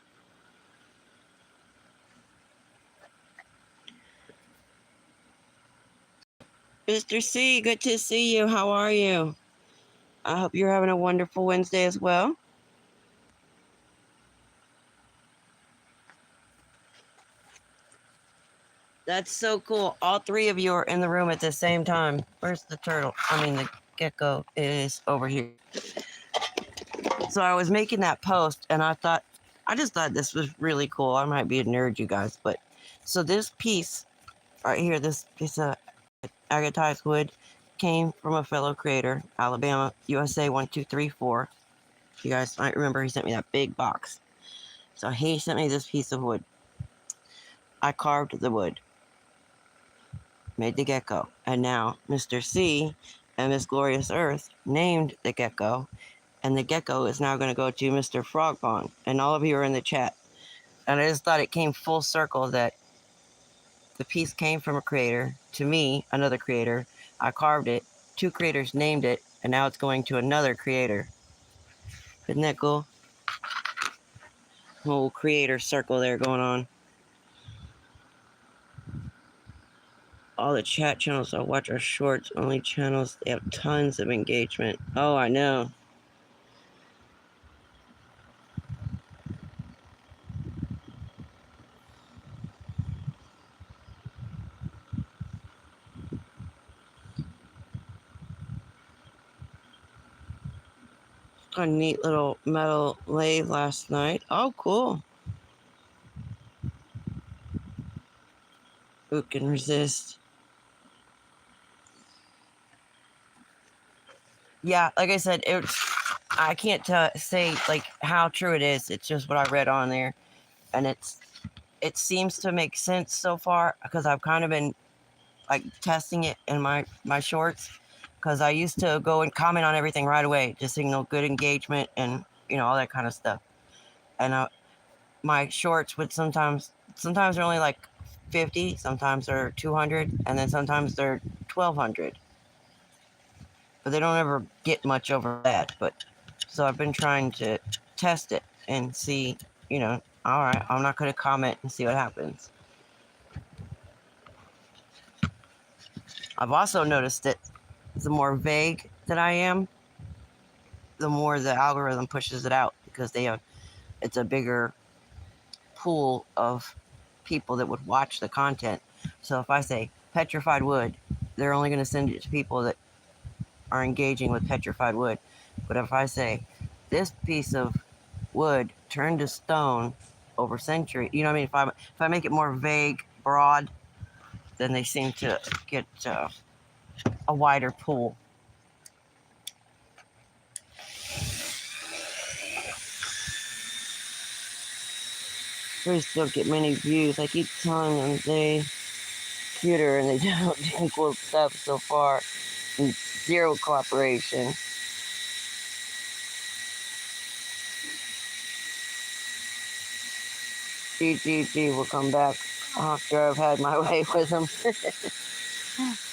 Mr. C, good to see you. How are you? I hope you're having a wonderful Wednesday as well. That's so cool. All three of you are in the room at the same time. Where's the turtle? I mean, the gecko is over here. So I was making that post and I just thought this was really cool. I might be a nerd, you guys, but so this piece right here, this piece of agatized wood came from a fellow creator, Alabama, USA 1234. You guys might remember he sent me that big box. So he sent me this piece of wood. I carved the wood, made the gecko, and now Mr. C and Miss Glorious Earth named the gecko, and the gecko is now going to go to Mr. Frogpond, and all of you are in the chat. And I just thought it came full circle that the piece came from a creator to me, another creator. I carved it, two creators named it, and now it's going to another creator. Isn't that cool? Whole creator circle there going on. All the chat channels I watch are shorts only channels. They have tons of engagement. Oh, I know. A neat little metal lathe last night. Oh, cool. Who can resist? Yeah, like I said, I can't say like how true it is. It's just what I read on there, and it seems to make sense so far because I've kind of been like testing it in my shorts because I used to go and comment on everything right away to signal good engagement and all that kind of stuff. And my shorts would sometimes they're only like 50, sometimes they're 200, and then sometimes they're 1200. But they don't ever get much over that. But so I've been trying to test it and see, all right, I'm not going to comment and see what happens. I've also noticed that the more vague that I am, the more the algorithm pushes it out because it's a bigger pool of people that would watch the content. So if I say petrified wood, they're only going to send it to people that are engaging with petrified wood. But if I say this piece of wood turned to stone over century, you know what I mean? If I make it more vague, broad, then they seem to get a wider pool. We still get many views. I keep telling them they computer and they don't do cool stuff so far. And zero cooperation. GGG will come back after I've had my way with him.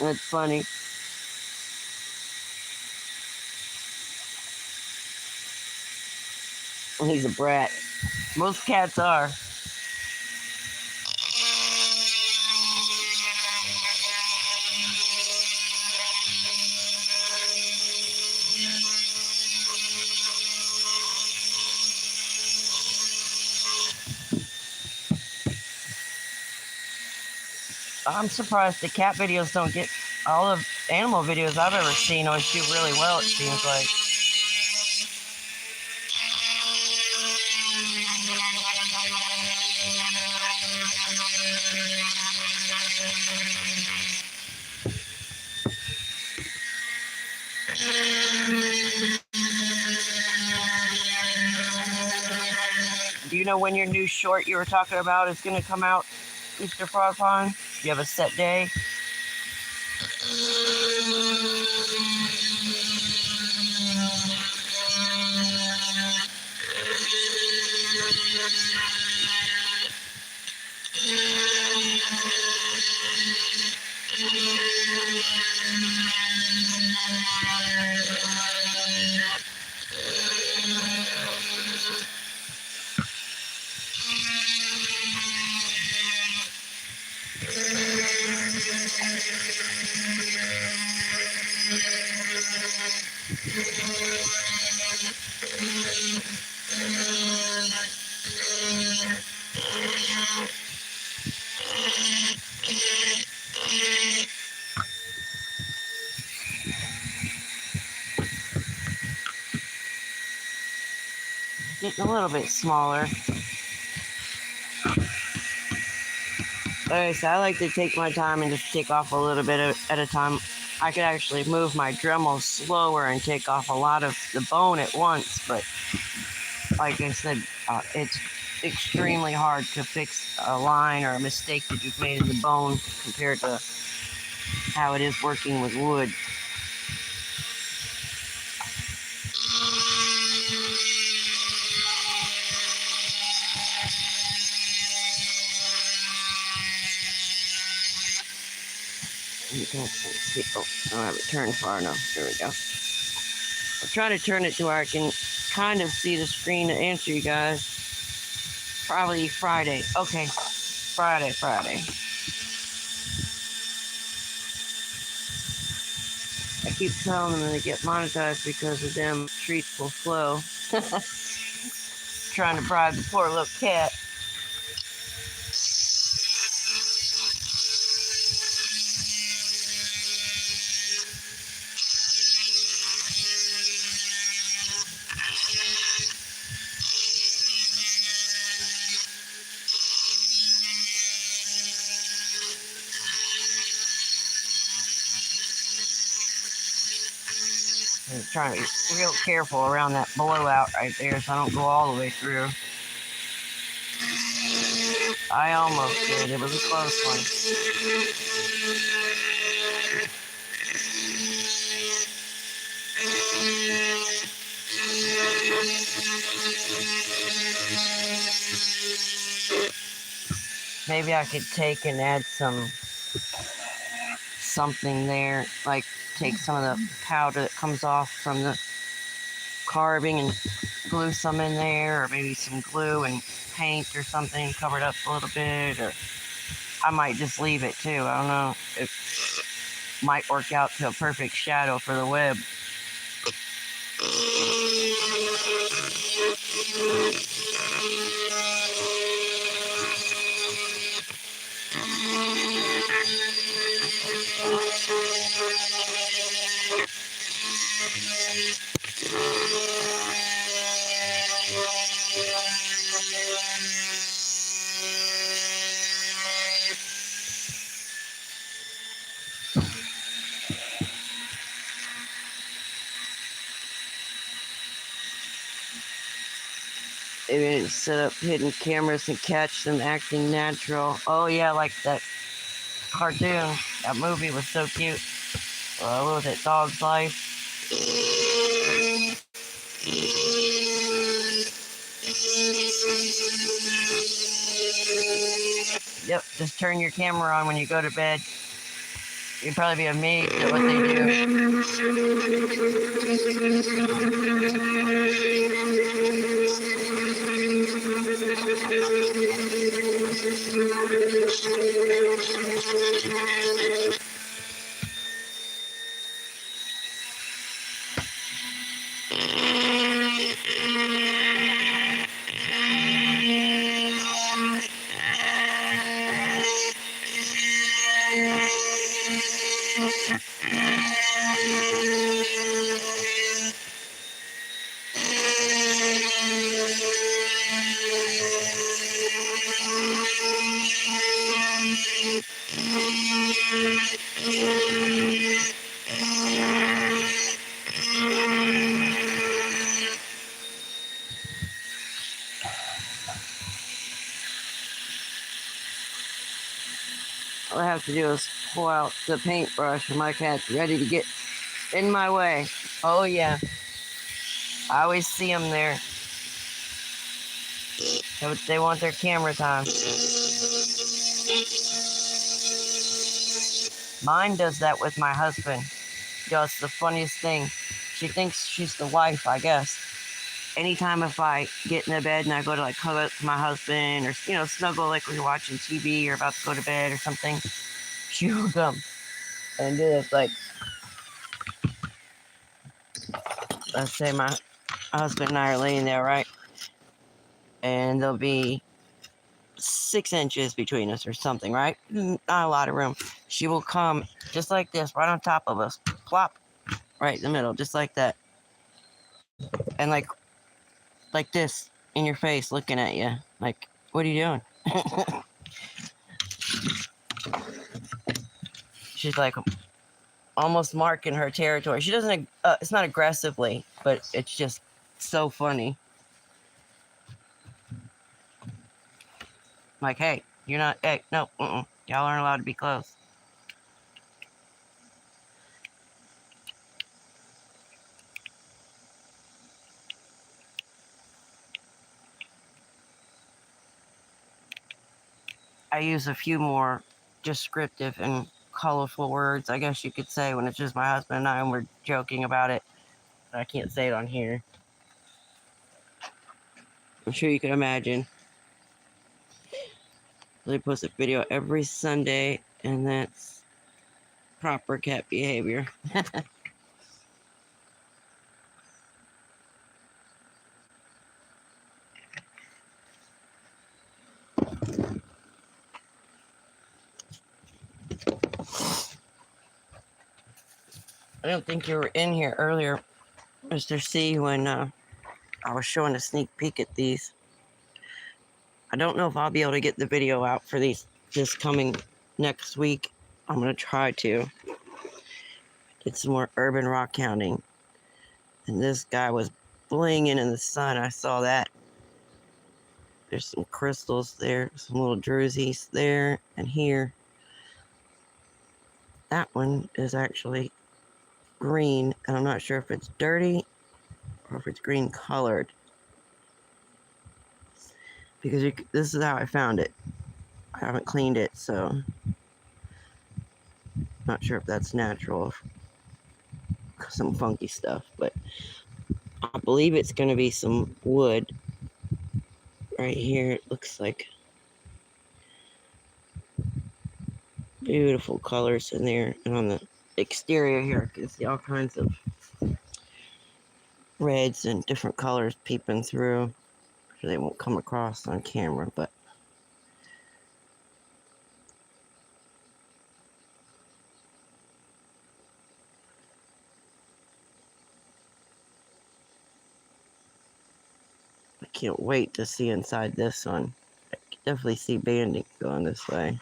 It's funny. He's a brat. Most cats are. I'm surprised the cat videos don't get all the animal videos I've ever seen always do really well, it seems like. Do you know when your new short you were talking about is going to come out, Mr. Frogpond? Do you have a set day? Getting a little bit smaller. Like I said, I like to take my time and just take off a little bit at a time. I could actually move my Dremel slower and take off a lot of the bone at once, but like I said, it's extremely hard to fix a line or a mistake that you've made in the bone compared to how it is working with wood. Let's see. Oh, I don't have it turned far enough. There we go. I'll try to turn it to where I can kind of see the screen to answer you guys. Probably Friday. Okay. Friday. I keep telling them they get monetized because of them treats will flow. Trying to bribe the poor little cat. I'm trying to be real careful around that blowout right there so I don't go all the way through. I almost did. It was a close one. Maybe I could take and add something there, like take some of the powder that comes off from the carving and glue some in there, or maybe some glue and paint or something, cover it up a little bit, or I might just leave it too. I don't know. It might work out to a perfect shadow for the web. Maybe set up hidden cameras and catch them acting natural. Oh yeah, like that cartoon. That movie was so cute. What was it? Dog's Life. Yep, just turn your camera on when you go to bed. You'd probably be amazed at what they do. All I have to do is pull out the paintbrush and my cat's ready to get in my way. Oh yeah, I always see them there. They want their camera time. Mine does that with my husband. Just the funniest thing. She thinks she's the wife, I guess. Anytime if I get in the bed and I go to like hug up to my husband or snuggle like we're watching TV or about to go to bed or something, she will come and do this like let's say my husband and I are laying there, right? And there'll be 6 inches between us or something, right? Not a lot of room. She will come just like this, right on top of us, plop, right in the middle, just like that. And like this in your face, looking at you. Like, what are you doing? She's like almost marking her territory. She doesn't, it's not aggressively, but it's just so funny. Like, hey, you're not, hey, no, y'all aren't allowed to be close. I use a few more descriptive and colorful words, I guess you could say, when it's just my husband and I and we're joking about it. I can't say it on here. I'm sure you can imagine. They post a video every Sunday, and that's proper cat behavior. I don't think you were in here earlier, Mr. C, when I was showing a sneak peek at these. I don't know if I'll be able to get the video out for these this coming next week. I'm going to try to. Did some more urban rock counting. And this guy was blinging in the sun. I saw that. There's some crystals there, some little drusies there and here. That one is actually green, and I'm not sure if it's dirty or if it's green colored. Because this is how I found it. I haven't cleaned it, so not sure if that's natural. Some funky stuff, but I believe it's going to be some wood. Right here, it looks like beautiful colors in there, and on the exterior here, I can see all kinds of reds and different colors peeping through. They won't come across on camera, but I can't wait to see inside this one. I can definitely see banding going this way.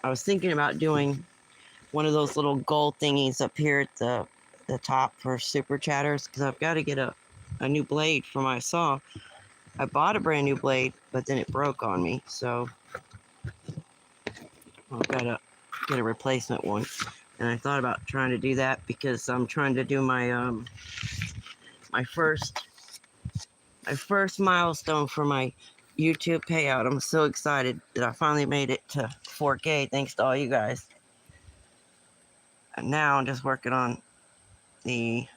I was thinking about doing one of those little gold thingies up here at the top for super chatters, because I've got to get a new blade for my saw. I bought a brand new blade, but then it broke on me, so I've got to get a replacement one. And I thought about trying to do that because I'm trying to do my my first milestone for my YouTube payout. I'm so excited that I finally made it to 4K thanks to all you guys. And now I'm just working on you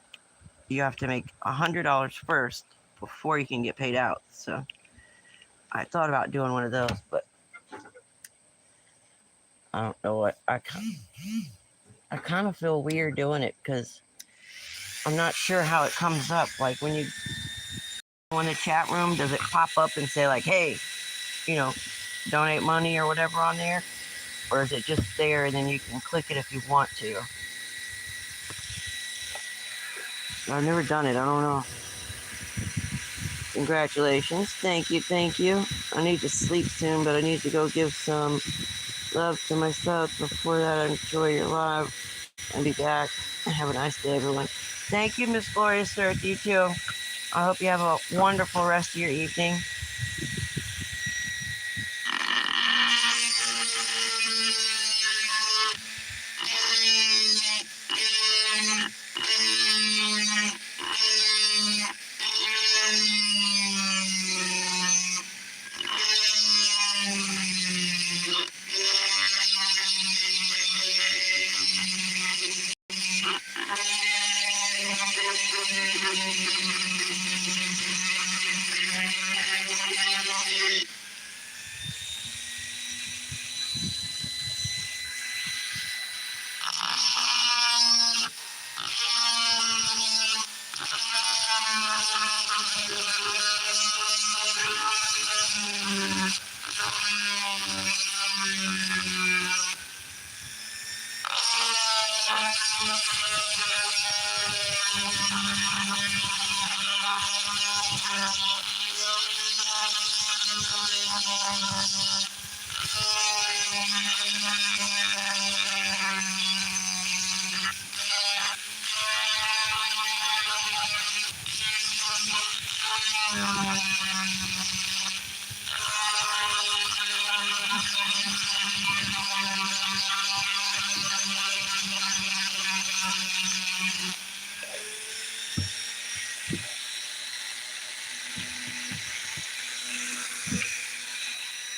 have to make $100 first before you can get paid out. So I thought about doing one of those, but I don't know what. I kind of feel weird doing it because I'm not sure how it comes up. Like when you go in the chat room, does it pop up and say like, hey, donate money or whatever on there? Or is it just there and then you can click it if you want to? I've never done it. I don't know. Congratulations. Thank you. I need to sleep soon, but I need to go give some love to myself. Before that, I enjoy your live and be back. Have a nice day, everyone. Thank you, Miss Glorious Earth. You too. I hope you have a wonderful rest of your evening.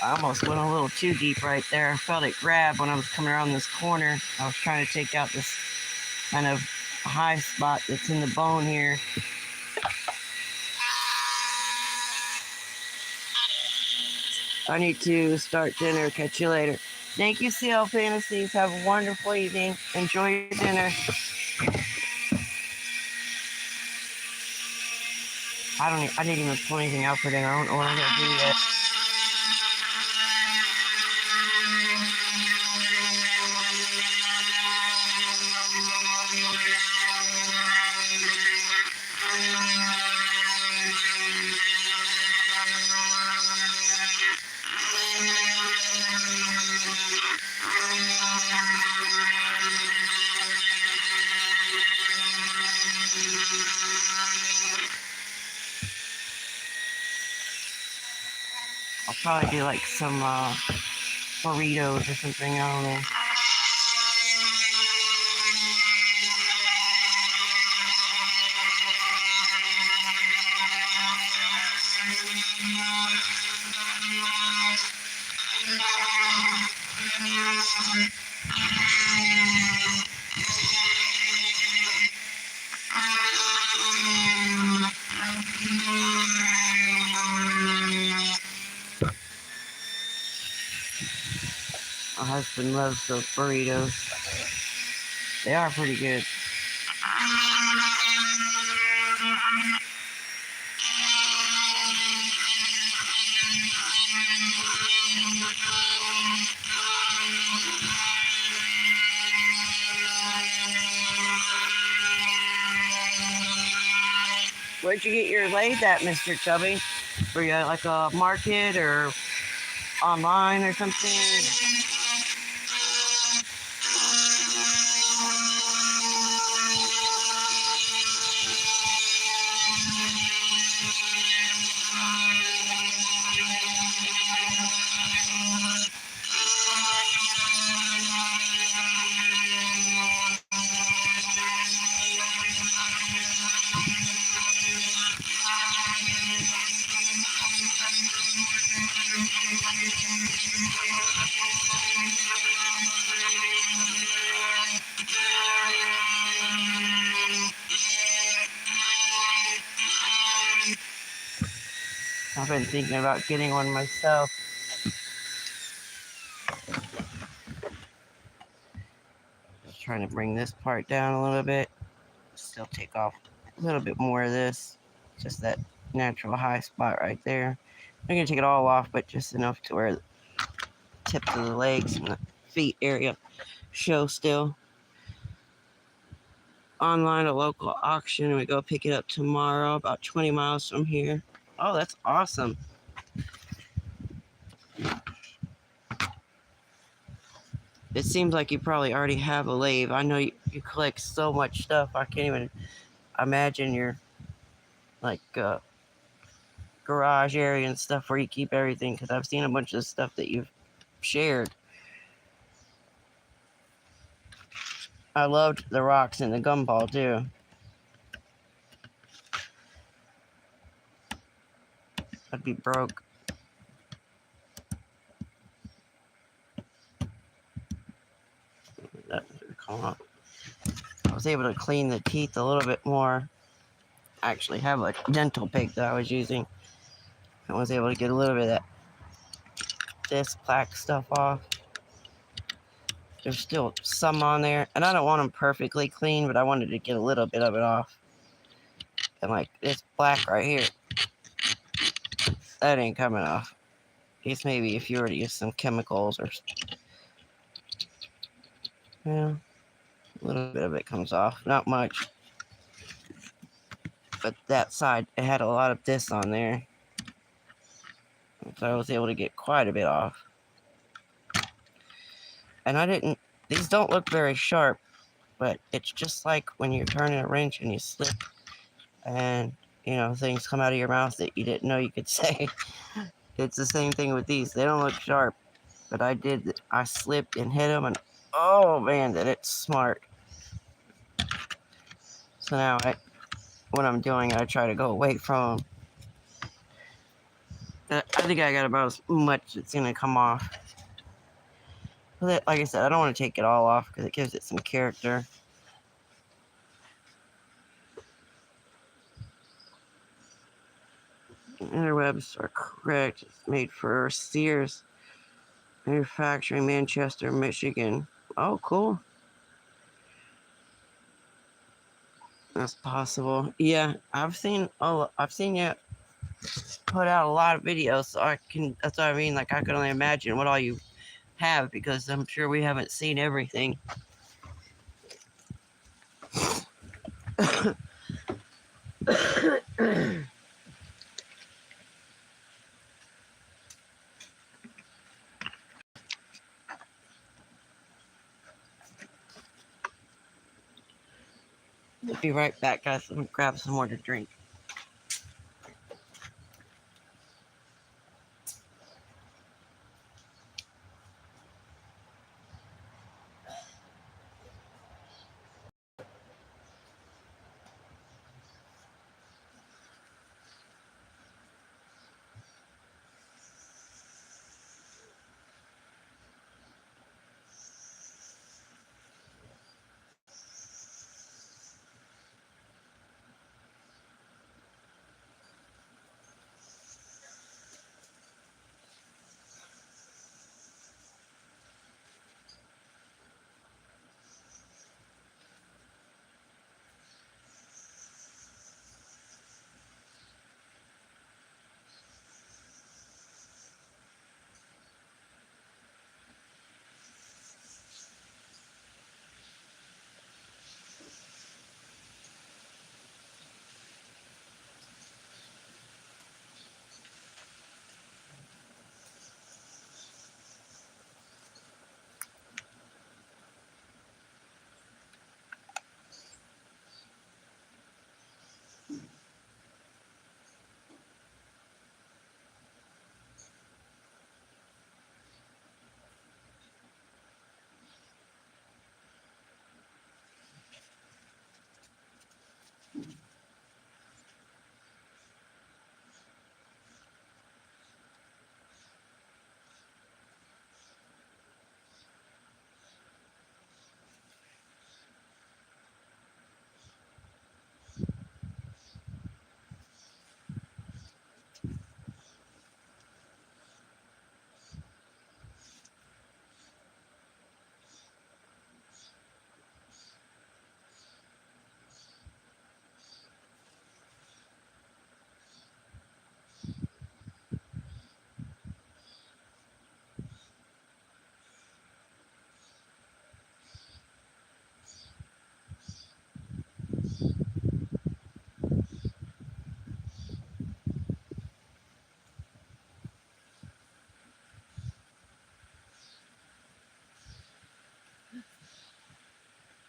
I almost went a little too deep right there. I felt it grab when I was coming around this corner. I was trying to take out this kind of high spot that's in the bone here. I need to start dinner. Catch you later. Thank you, CL Fantasies. Have a wonderful evening. Enjoy your dinner. I didn't even pull anything out for dinner. I don't know what I'm gonna do yet. I'll probably do like some burritos or something. I don't know. My husband loves those burritos. They are pretty good. Where'd you get your lathe at, Mr. Chubby? Were you at like a market or online or something? I've been thinking about getting one myself. Just trying to bring this part down a little bit. Still take off a little bit more of this. Just that natural high spot right there. I'm gonna take it all off, but just enough to where the tips of the legs and the feet area show still. Online, a local auction, and we go pick it up tomorrow, about 20 miles from here. Oh, that's awesome. It seems like you probably already have a lathe. I know you collect so much stuff. I can't even imagine your like garage area and stuff where you keep everything, because I've seen a bunch of stuff that you've shared. I loved the rocks and the gumball too. I'd be broke. That would come up. I was able to clean the teeth a little bit more. I actually have a dental pick that I was using. I was able to get a little bit of this plaque stuff off. There's still some on there, and I don't want them perfectly clean, but I wanted to get a little bit of it off. And like this black right here, that ain't coming off. guess maybe if you were to use some chemicals or, yeah, a little bit of it comes off, not much. But that side, it had a lot of this on there, so I was able to get quite a bit off. And I didn't, these don't look very sharp, but it's just like when you're turning a wrench and you slip and, you know, things come out of your mouth that you didn't know you could say. It's the same thing with these. They don't look sharp, but I slipped and hit them, and oh man, that it's smart. So now when I'm doing it, I try to go away from them. I think I got about as much that's gonna come off. Like I said, I don't want to take it all off because it gives it some character. Interwebs are correct. It's made for Sears Manufacturing, Manchester, Michigan. Oh, cool. That's possible. Yeah, I've seen you put out a lot of videos, so that's what I mean. Like, I can only imagine what all you have, because I'm sure we haven't seen everything. I'll be right back, guys. I'm gonna grab some more to drink.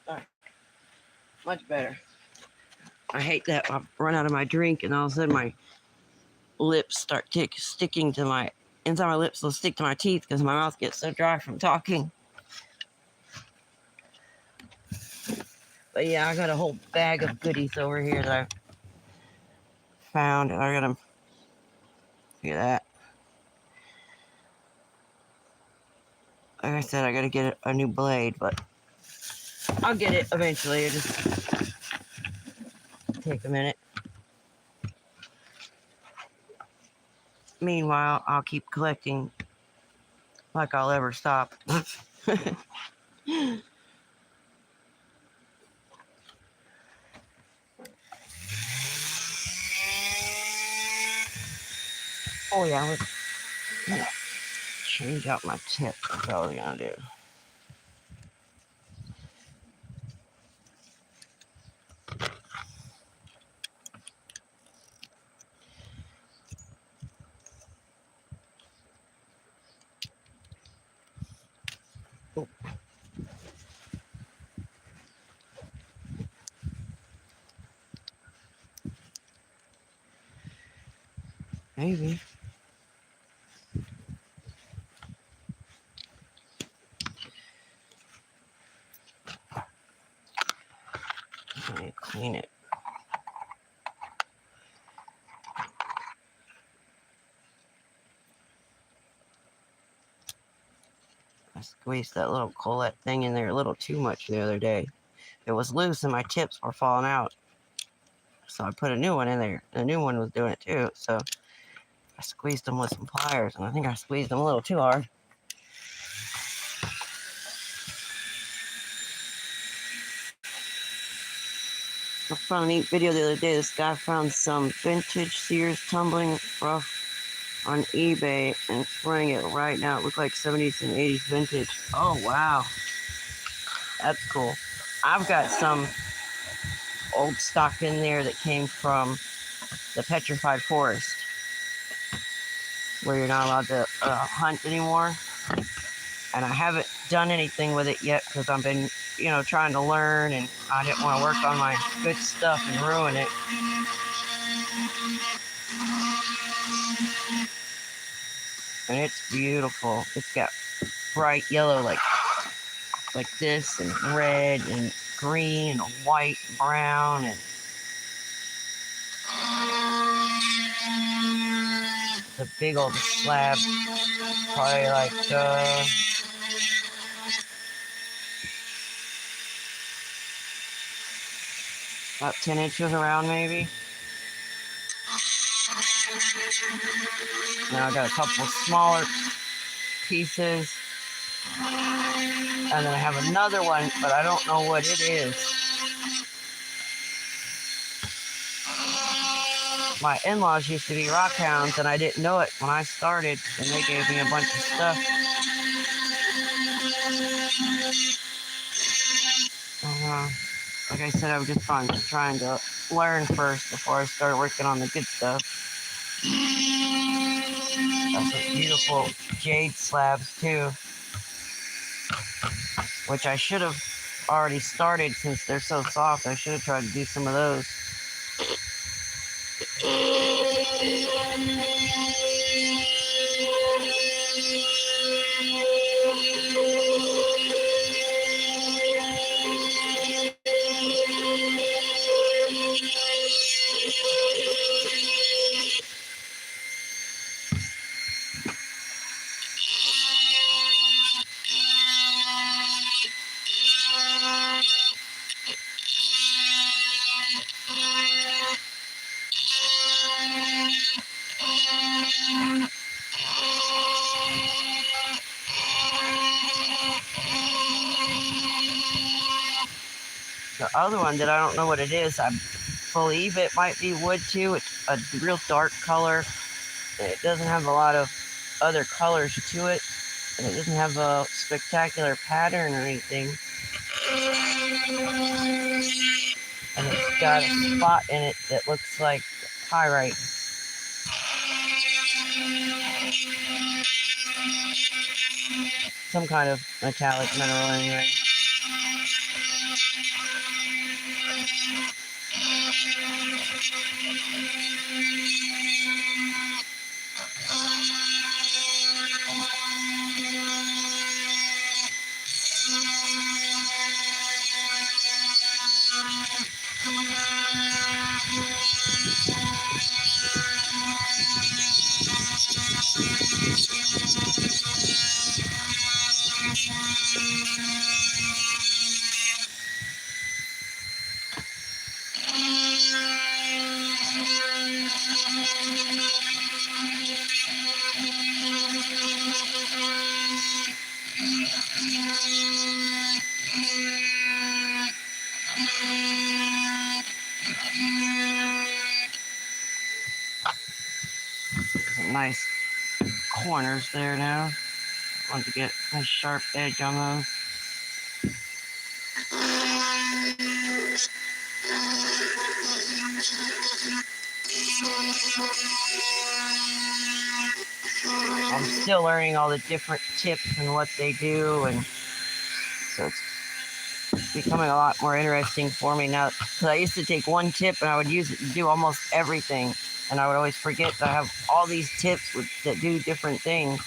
All right, much better. I hate that I run out of my drink and all of a sudden my lips start sticking to my inside my lips will stick to my teeth because my mouth gets so dry from talking. But yeah, I got a whole bag of goodies over here that I found, and I got them. Look at that. Like I said, I gotta get a new blade, but I'll get it eventually. It'll just take a minute. Meanwhile, I'll keep collecting like I'll ever stop. Oh yeah, change out my tip. That's what I was gonna do. Oh. Maybe. Let me clean it. I squeezed that little Colette thing in there a little too much the other day. It was loose and my tips were falling out. So I put a new one in there. And the new one was doing it too. So I squeezed them with some pliers, and I think I squeezed them a little too hard. I found a neat video the other day. This guy found some vintage Sears tumbling rough on eBay and spraying it right now. It looked like 70s and 80s vintage. Oh, wow. That's cool. I've got some old stock in there that came from the petrified forest, where you're not allowed to hunt anymore. And I haven't done anything with it yet because I've been, trying to learn, and I didn't want to work on my good stuff and ruin it. And it's beautiful. It's got bright yellow like this, and red and green and white and brown, and the big old slab, probably like about 10 inches around maybe. Now I got a couple smaller pieces, and then I have another one, but I don't know what it is. My in-laws used to be rock hounds, and I didn't know it when I started, and they gave me a bunch of stuff. Like I said, I was just trying to learn first before I started working on the good stuff. That's some beautiful jade slabs too, which I should have already started since they're so soft. I should have tried to do some of those. The other one that I don't know what it is, I believe it might be wood too. It's a real dark color. It doesn't have a lot of other colors to it, and it doesn't have a spectacular pattern or anything. And it's got a spot in it that looks like pyrite. Some kind of metallic mineral anyway. Some nice corners there now. Want to get a sharp edge on those. I'm still learning all the different tips and what they do, and so it's becoming a lot more interesting for me now. Because I used to take one tip and I would use it to do almost everything, and I would always forget that I have all these tips that do different things.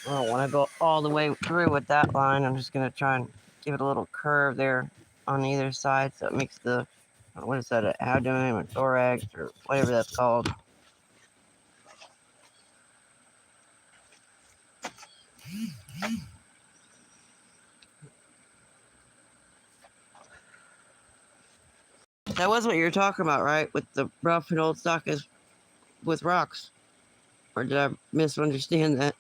I don't want to go all the way through with that line. I'm just going to try and give it a little curve there on either side so it makes the, what is that, an abdomen or thorax or whatever that's called. That was what you were talking about, right? With the rough and old stock is with rocks. Or did I misunderstand that?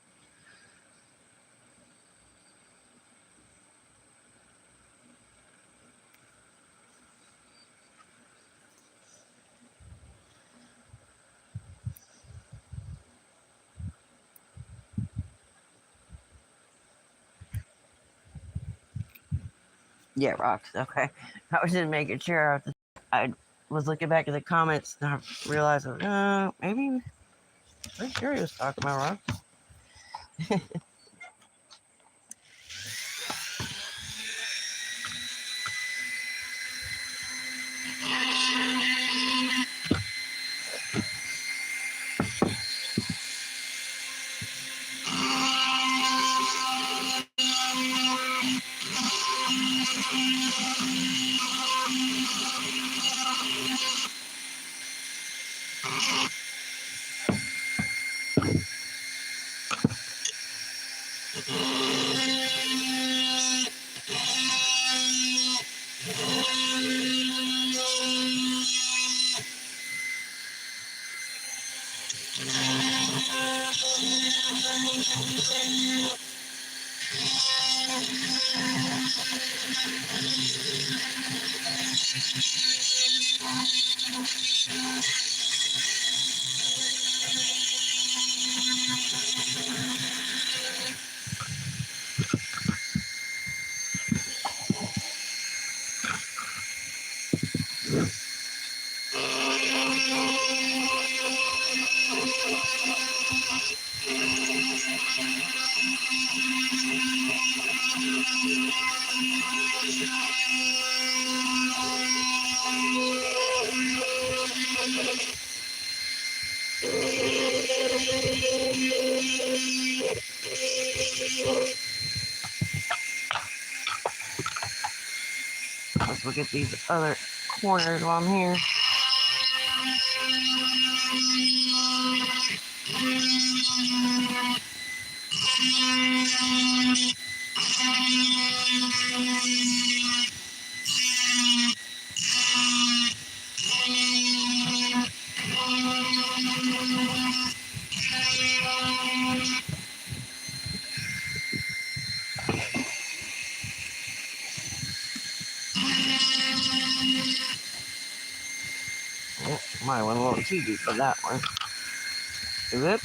Yeah, rocks. Okay. I was just making sure. I was looking back at the comments and I realized, maybe, pretty sure he was talking about rocks. Let's look at these other corners while I'm here. Oh, mine went a little too deep for that one. Whoops.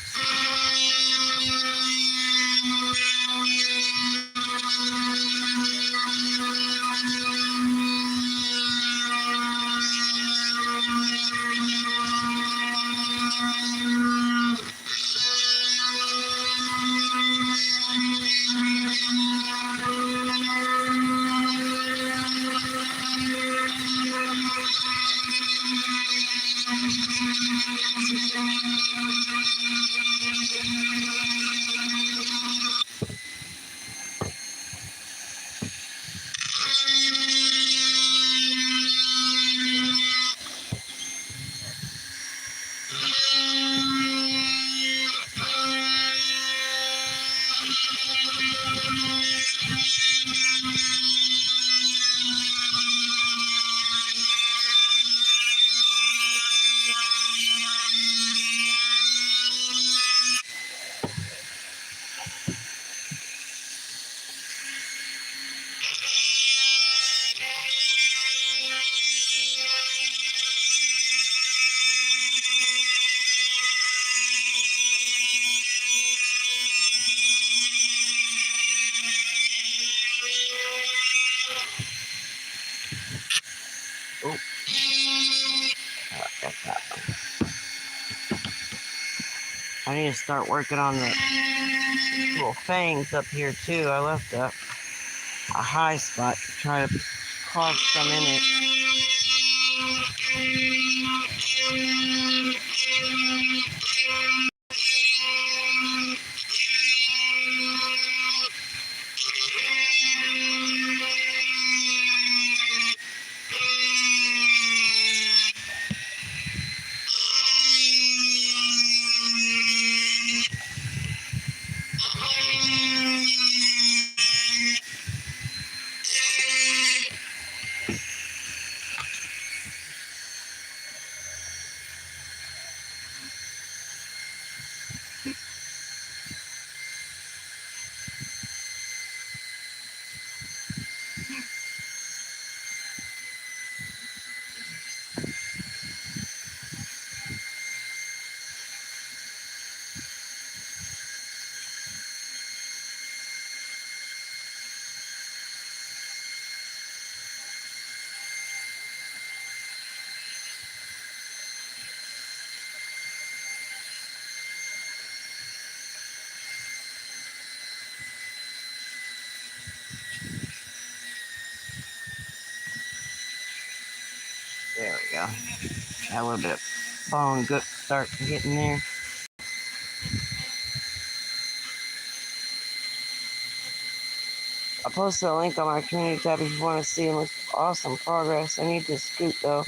Oh, that's that one. I need to start working on the little fangs up here too. I left a high spot to try to carve some in it. There we go. Got a little bit of bone good start getting there. I'll post a link on my community tab if you want to see this awesome progress. I need to scoot though.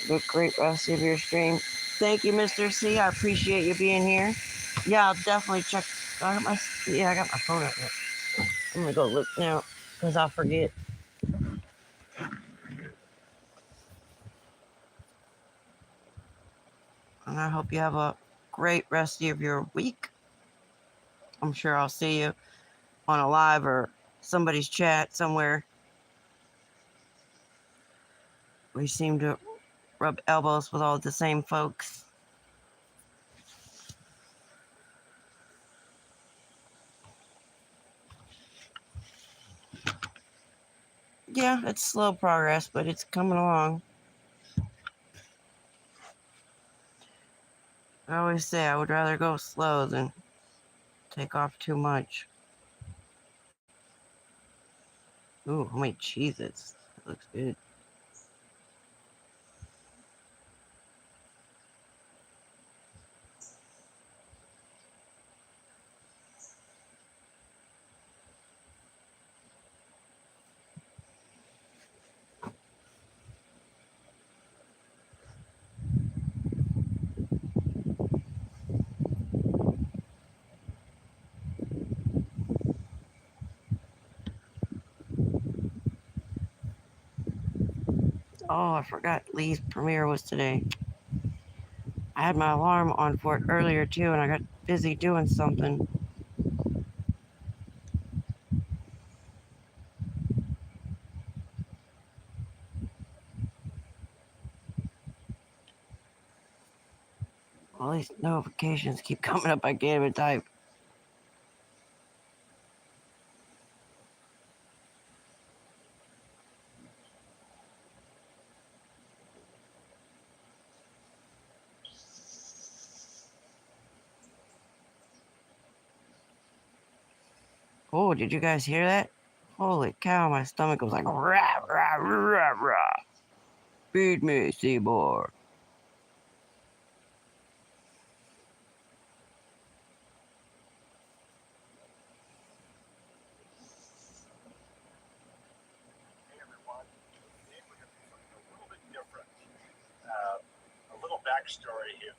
Have a great rest of your stream. Thank you, Mr. C. I appreciate you being here. Yeah, I'll definitely check. I got my phone up here. I'm gonna go look now because I'll forget. And I hope you have a great rest of your week. I'm sure I'll see you on a live or somebody's chat somewhere. We seem to rub elbows with all the same folks. Yeah, it's slow progress, but it's coming along. All I always say I would rather go slow than take off too much. Ooh, how many cheeses? That looks good. Oh, I forgot Lee's premiere was today. I had my alarm on for it earlier too, and I got busy doing something. All these notifications keep coming up. I can't even type. Oh, did you guys hear that? Holy cow, my stomach was like, rah, rah, rah, rah. Feed me, Seymour. Hey everyone, today we're going to do something a little bit different. A little backstory here.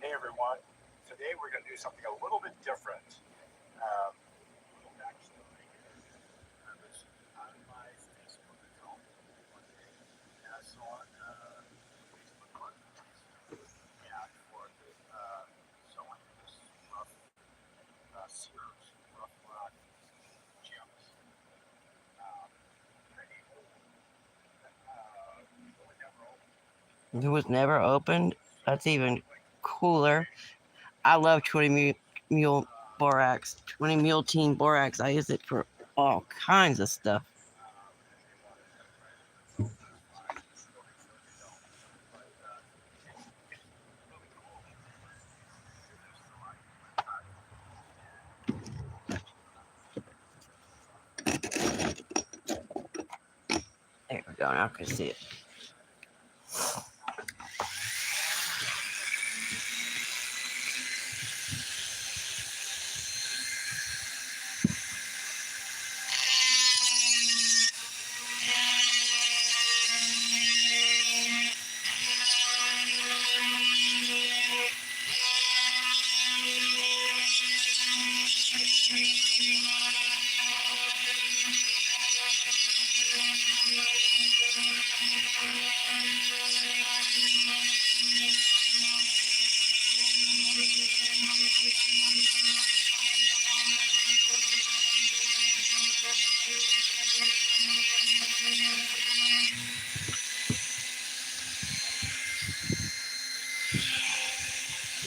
Hey everyone, today we're going to do something a little bit different. A little backstory here. I was on my Facebook account one day and I saw Facebook Marketplace ad for selling this rough Sears rough rock gems. Pretty old. It was never opened. That's even cooler. I love 20 mule borax, 20 mule team borax. I use it for all kinds of stuff. There we go. Now I can see it.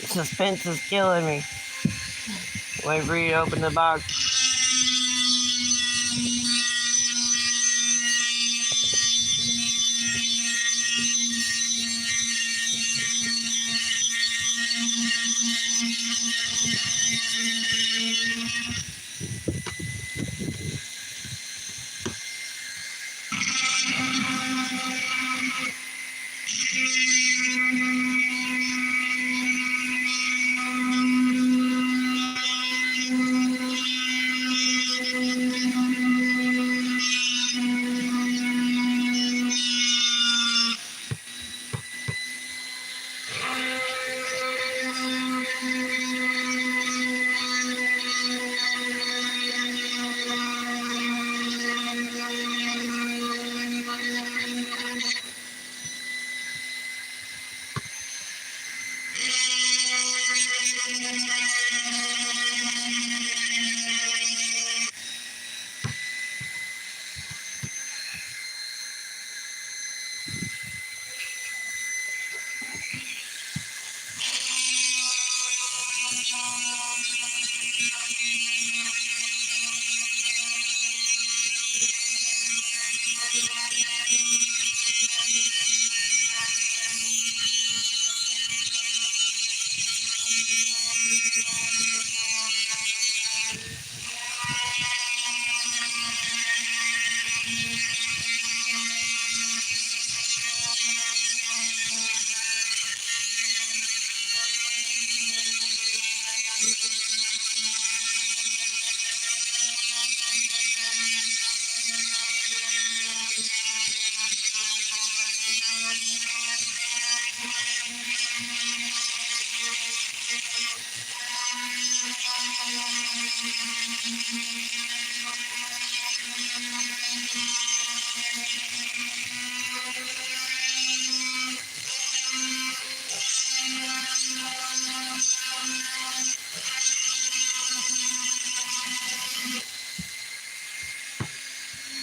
Suspense is killing me. Wait for you to open the box.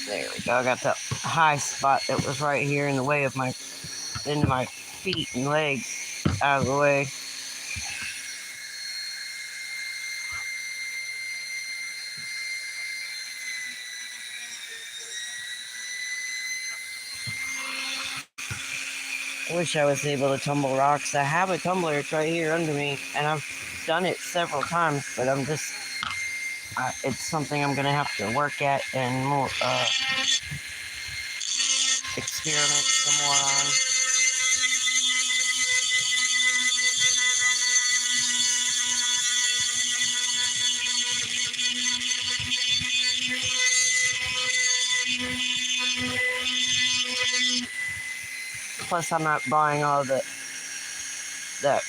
There we go. I got the high spot that was right here in the way of my feet and legs out of the way. I wish I was able to tumble rocks. I have a tumbler. It's right here under me, and I've done it several times, but it's something I'm going to have to work at and more experiment some more on. Plus, I'm not buying all that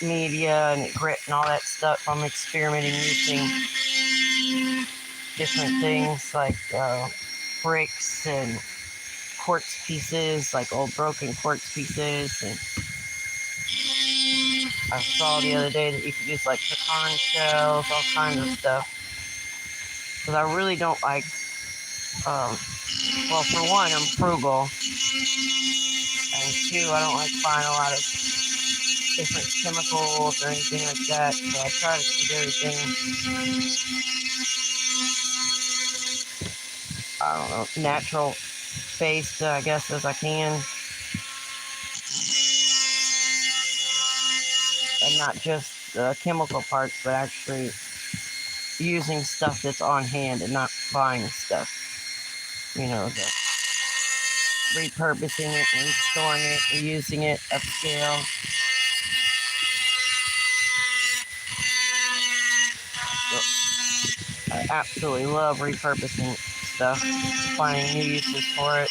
media and grit and all that stuff. I'm experimenting using different things like bricks and quartz pieces, like old broken quartz pieces. And I saw the other day that you could use like pecan shells, all kinds of stuff. Because I really don't like, well, for one, I'm frugal. And two, I don't like buying a lot of different chemicals or anything like that. So I try to keep everything, I don't know, natural based, I guess, as I can. And not just chemical parts, but actually using stuff that's on hand and not buying stuff. You know, repurposing it and storing it and using it upscale. So I absolutely love repurposing stuff, finding new uses for it.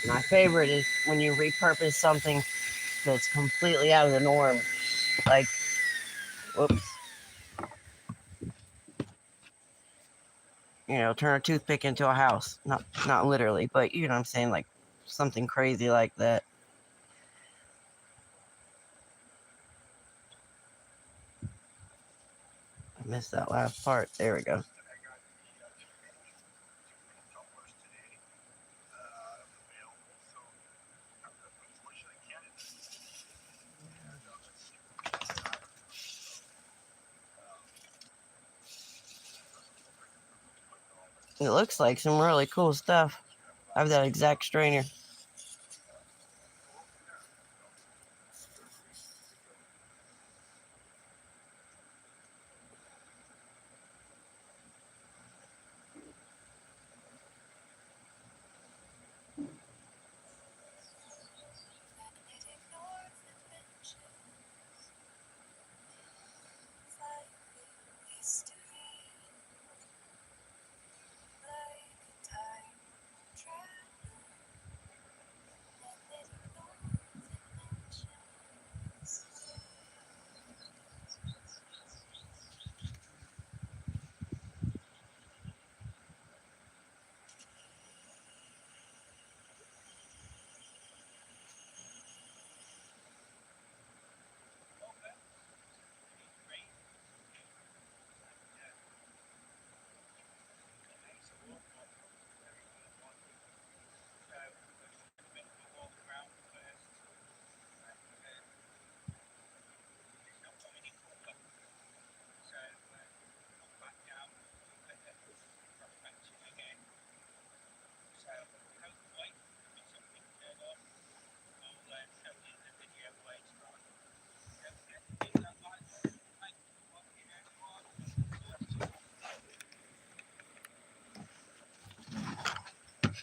My favorite is when you repurpose something that's completely out of the norm. Like, whoops. You know, turn a toothpick into a house. Not literally, but you know what I'm saying, like something crazy like that. I missed that last part. There we go. It looks like some really cool stuff. I have that exact strainer.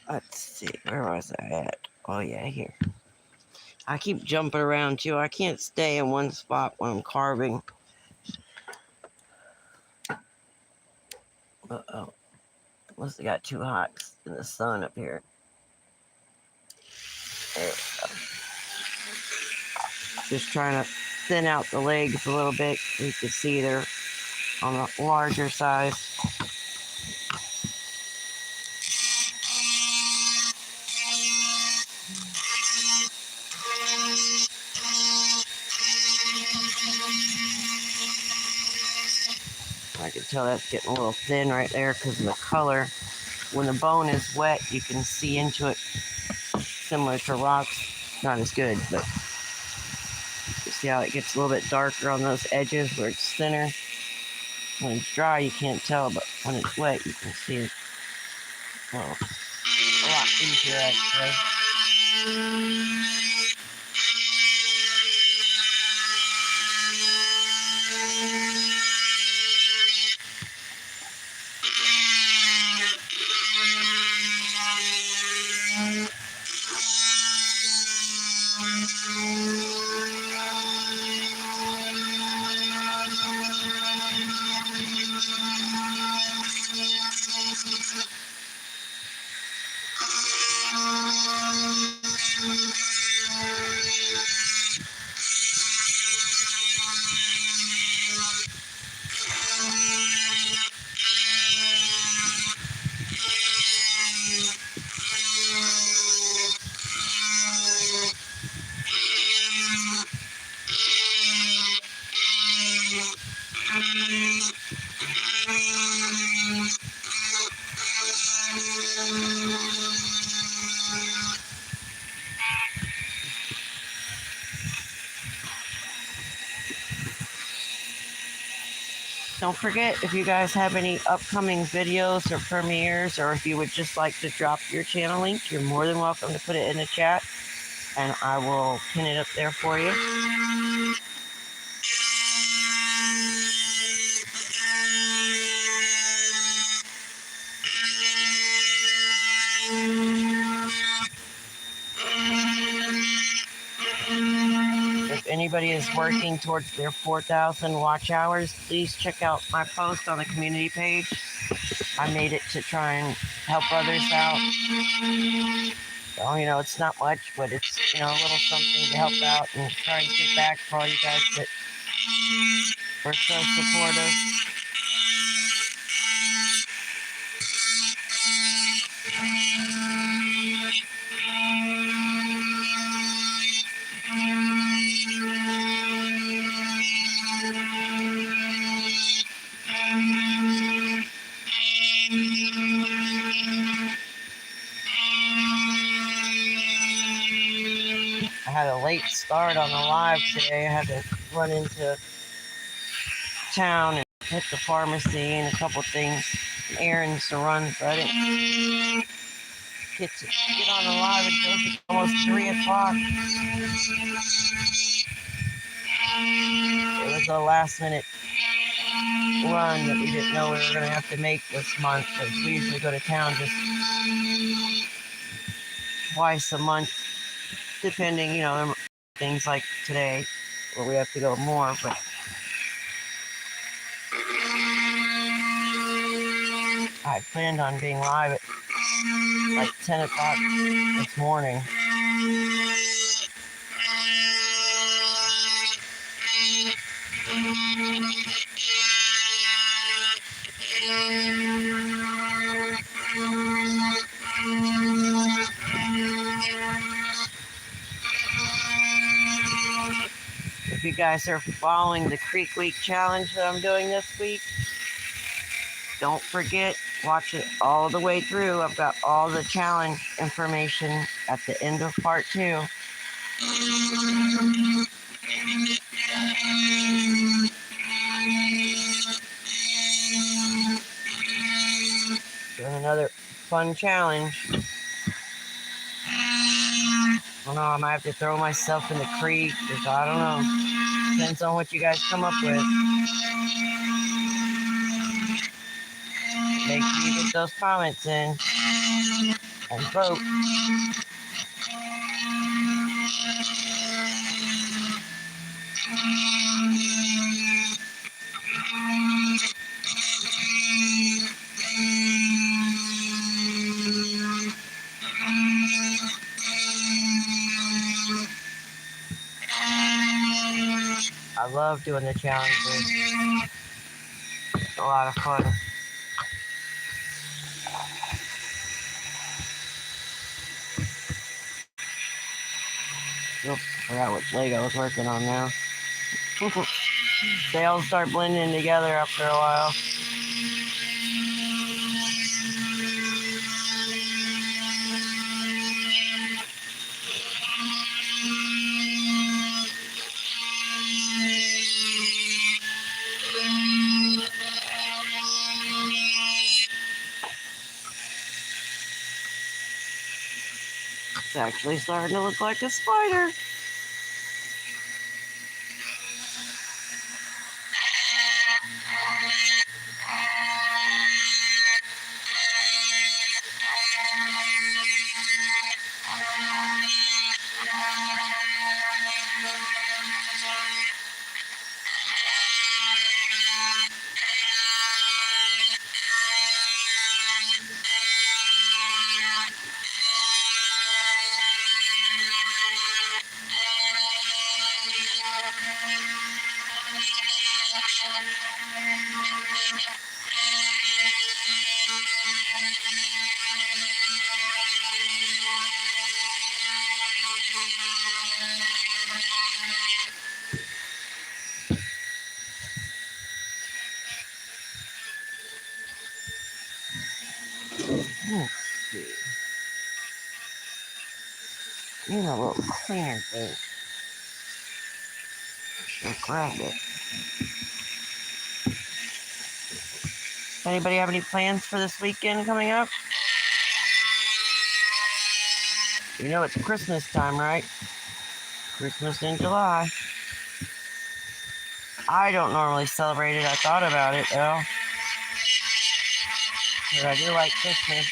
Let's see, where was I at? Oh yeah, here. I keep jumping around too. I can't stay in one spot when I'm carving. Uh-oh. Must have got too hot in the sun up here. There we go. Just trying to thin out the legs a little bit. You can see they're on the larger size. I can tell that's getting a little thin right there because of the color. When the bone is wet, you can see into it, similar to rocks. Not as good, but you see how it gets a little bit darker on those edges where it's thinner. When it's dry, you can't tell, but when it's wet, you can see it. Well, a lot easier actually. Don't forget, if you guys have any upcoming videos or premieres, or if you would just like to drop your channel link, you're more than welcome to put it in the chat, and I will pin it up there for you. If anybody is working towards their 4,000 watch hours, please check out my post on the community page. I made it to try and help others out. So, you know, it's not much, but it's, you know, a little something to help out and try and give back for all you guys that were so supportive. I had a late start on the live today. I had to run into town and hit the pharmacy and a couple things, errands to run, so I didn't get on the live until almost 3 o'clock. It was a last minute run that we didn't know we were going to have to make this month, because we usually go to town just twice a month, depending, you know, things like today where we have to go more, but I planned on being live at like 10 o'clock this morning. If you guys are following the Creek Week challenge that I'm doing this week, don't forget, watch it all the way through. I've got all the challenge information at the end of part 2. Doing another fun challenge. I don't know, I might have to throw myself in the creek, because I don't know. Depends on what you guys come up with. Make sure you get those comments in. and boat. I love doing the challenges. It's a lot of fun. Oops, forgot which leg I was working on now. They all start blending together after a while. It's actually starting to look like a spider. Let's see. Need a little cleaner thing. Should have grabbed it. Anybody have any plans for this weekend coming up? You know it's Christmas time, right? Christmas in July. I don't normally celebrate it. I thought about it though. But I do like Christmas.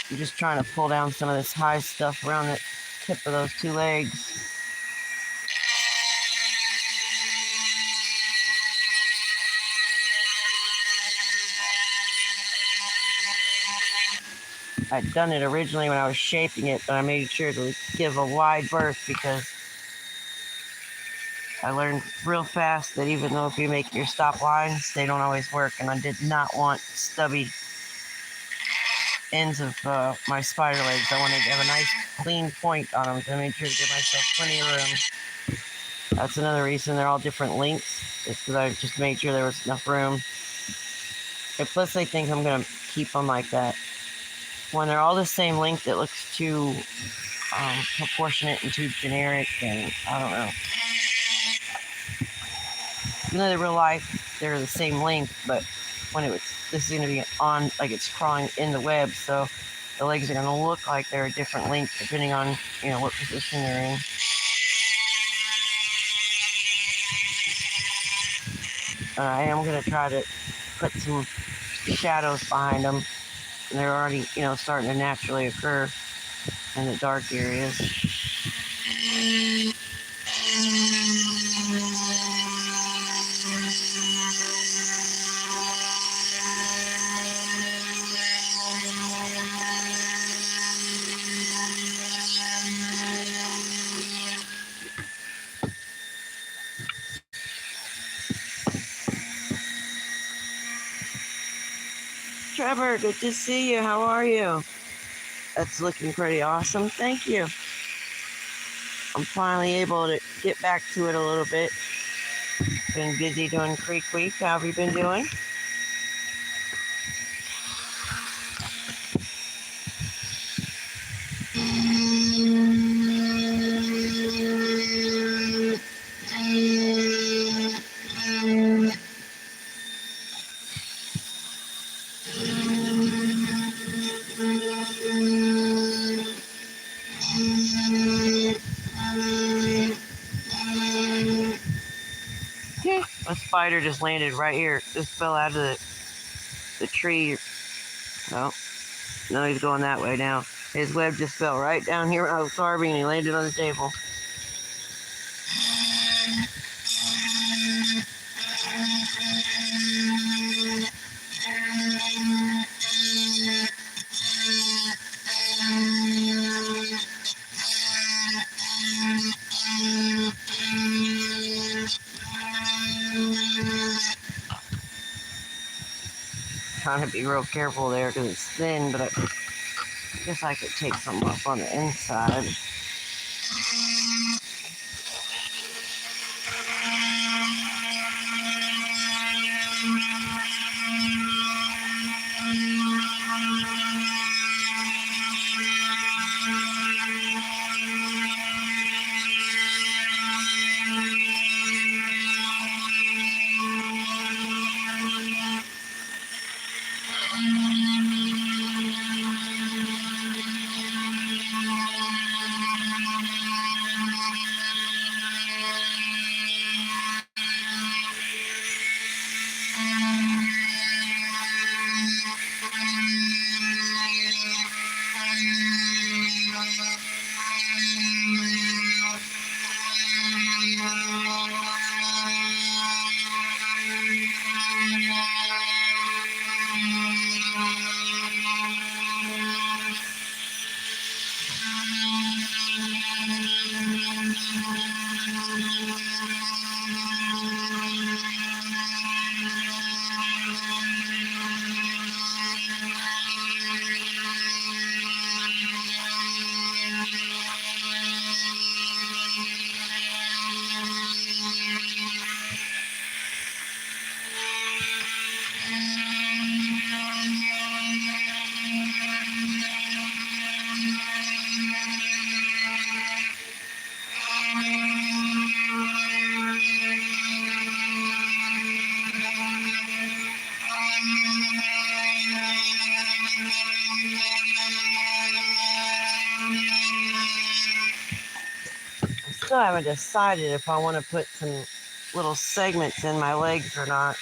I'm just trying to pull down some of this high stuff around the tip of those two legs. I'd done it originally when I was shaping it, but I made sure to give a wide berth because I learned real fast that even though if you make your stop lines, they don't always work, and I did not want stubby ends of my spider legs. I wanted to have a nice clean point on them, so I made sure to give myself plenty of room. That's another reason they're all different lengths, is because I just made sure there was enough room. And plus, I think I'm going to keep them like that. When they're all the same length, it looks too proportionate and too generic, and I don't know. Even though in real life they're the same length, but when this is going to be on, like it's crawling in the web, so the legs are going to look like they're a different length depending on what position they're in. I am going to try to put some shadows behind them. And they're already, starting to naturally occur in the dark areas. Trevor, good to see you. How are you? That's looking pretty awesome. Thank you. I'm finally able to get back to it a little bit. Been busy doing Creek Week. How have you been doing? spider just landed right here. Just fell out of the tree. Oh, no, he's going that way now. His web just fell right down here when I was carving and he landed on the table. Trying to be real careful there because it's thin, but I guess I could take some off on the inside. Still haven't decided if I want to put some little segments in my legs or not.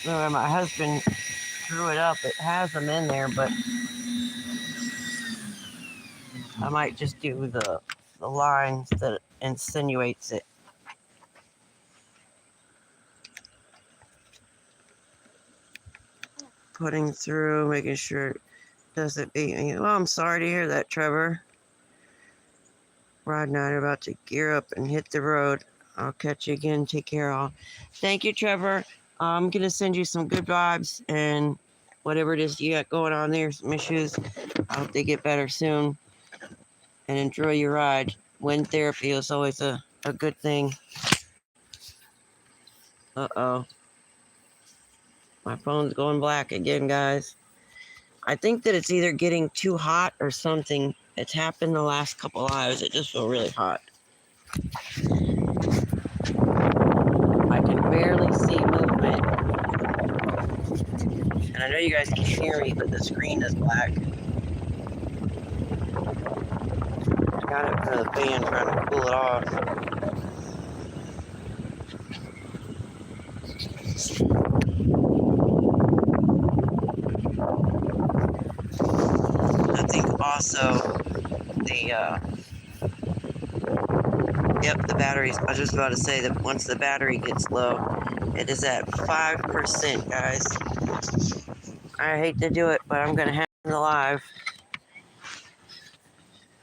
My husband drew it up. It has them in there, but I might just do the lines that insinuates it. Putting through, making sure it doesn't beat me. Well, I'm sorry to hear that, Trevor. Rod and I are about to gear up and hit the road. I'll catch you again. Take care, all. Thank you, Trevor. I'm going to send you some good vibes and whatever it is you got going on there, some issues. I hope they get better soon. And enjoy your ride. Wind therapy is always a good thing. Uh-oh. My phone's going black again, guys. I think that it's either getting too hot or something. It's happened the last couple of hours. It just feels really hot. I can barely see movement. And I know you guys can hear me, but the screen is black. I got it for the fan trying to cool it off. I think also the batteries, I was just about to say that once the battery gets low, it is at 5%, guys. I hate to do it, but I'm going to have it live.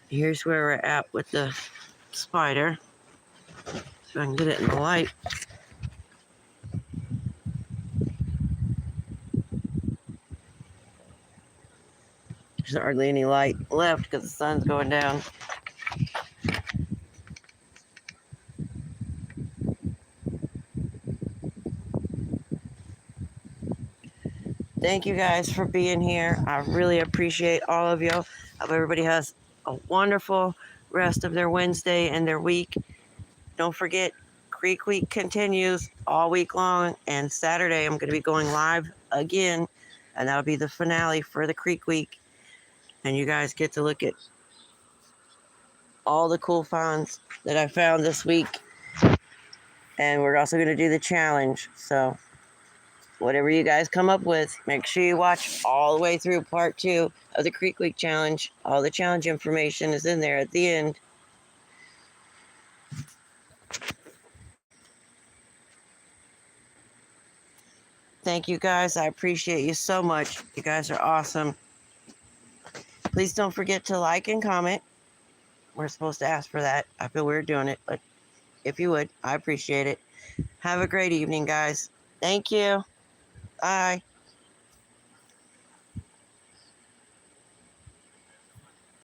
Here's where we're at with the spider. So I can get it in the light. There's hardly any light left because the sun's going down. Thank you guys for being here. I really appreciate all of you. I hope everybody has a wonderful rest of their Wednesday and their week. Don't forget, Creek Week continues all week long, and Saturday I'm going to be going live again, and that'll be the finale for the Creek Week. And you guys get to look at all the cool finds that I found this week. And we're also going to do the challenge. So whatever you guys come up with, make sure you watch all the way through part 2 of the Creek Week Challenge. All the challenge information is in there at the end. Thank you guys. I appreciate you so much. You guys are awesome. Please don't forget to like and comment. We're supposed to ask for that. I feel weird doing it, but if you would, I appreciate it. Have a great evening, guys. Thank you. Bye.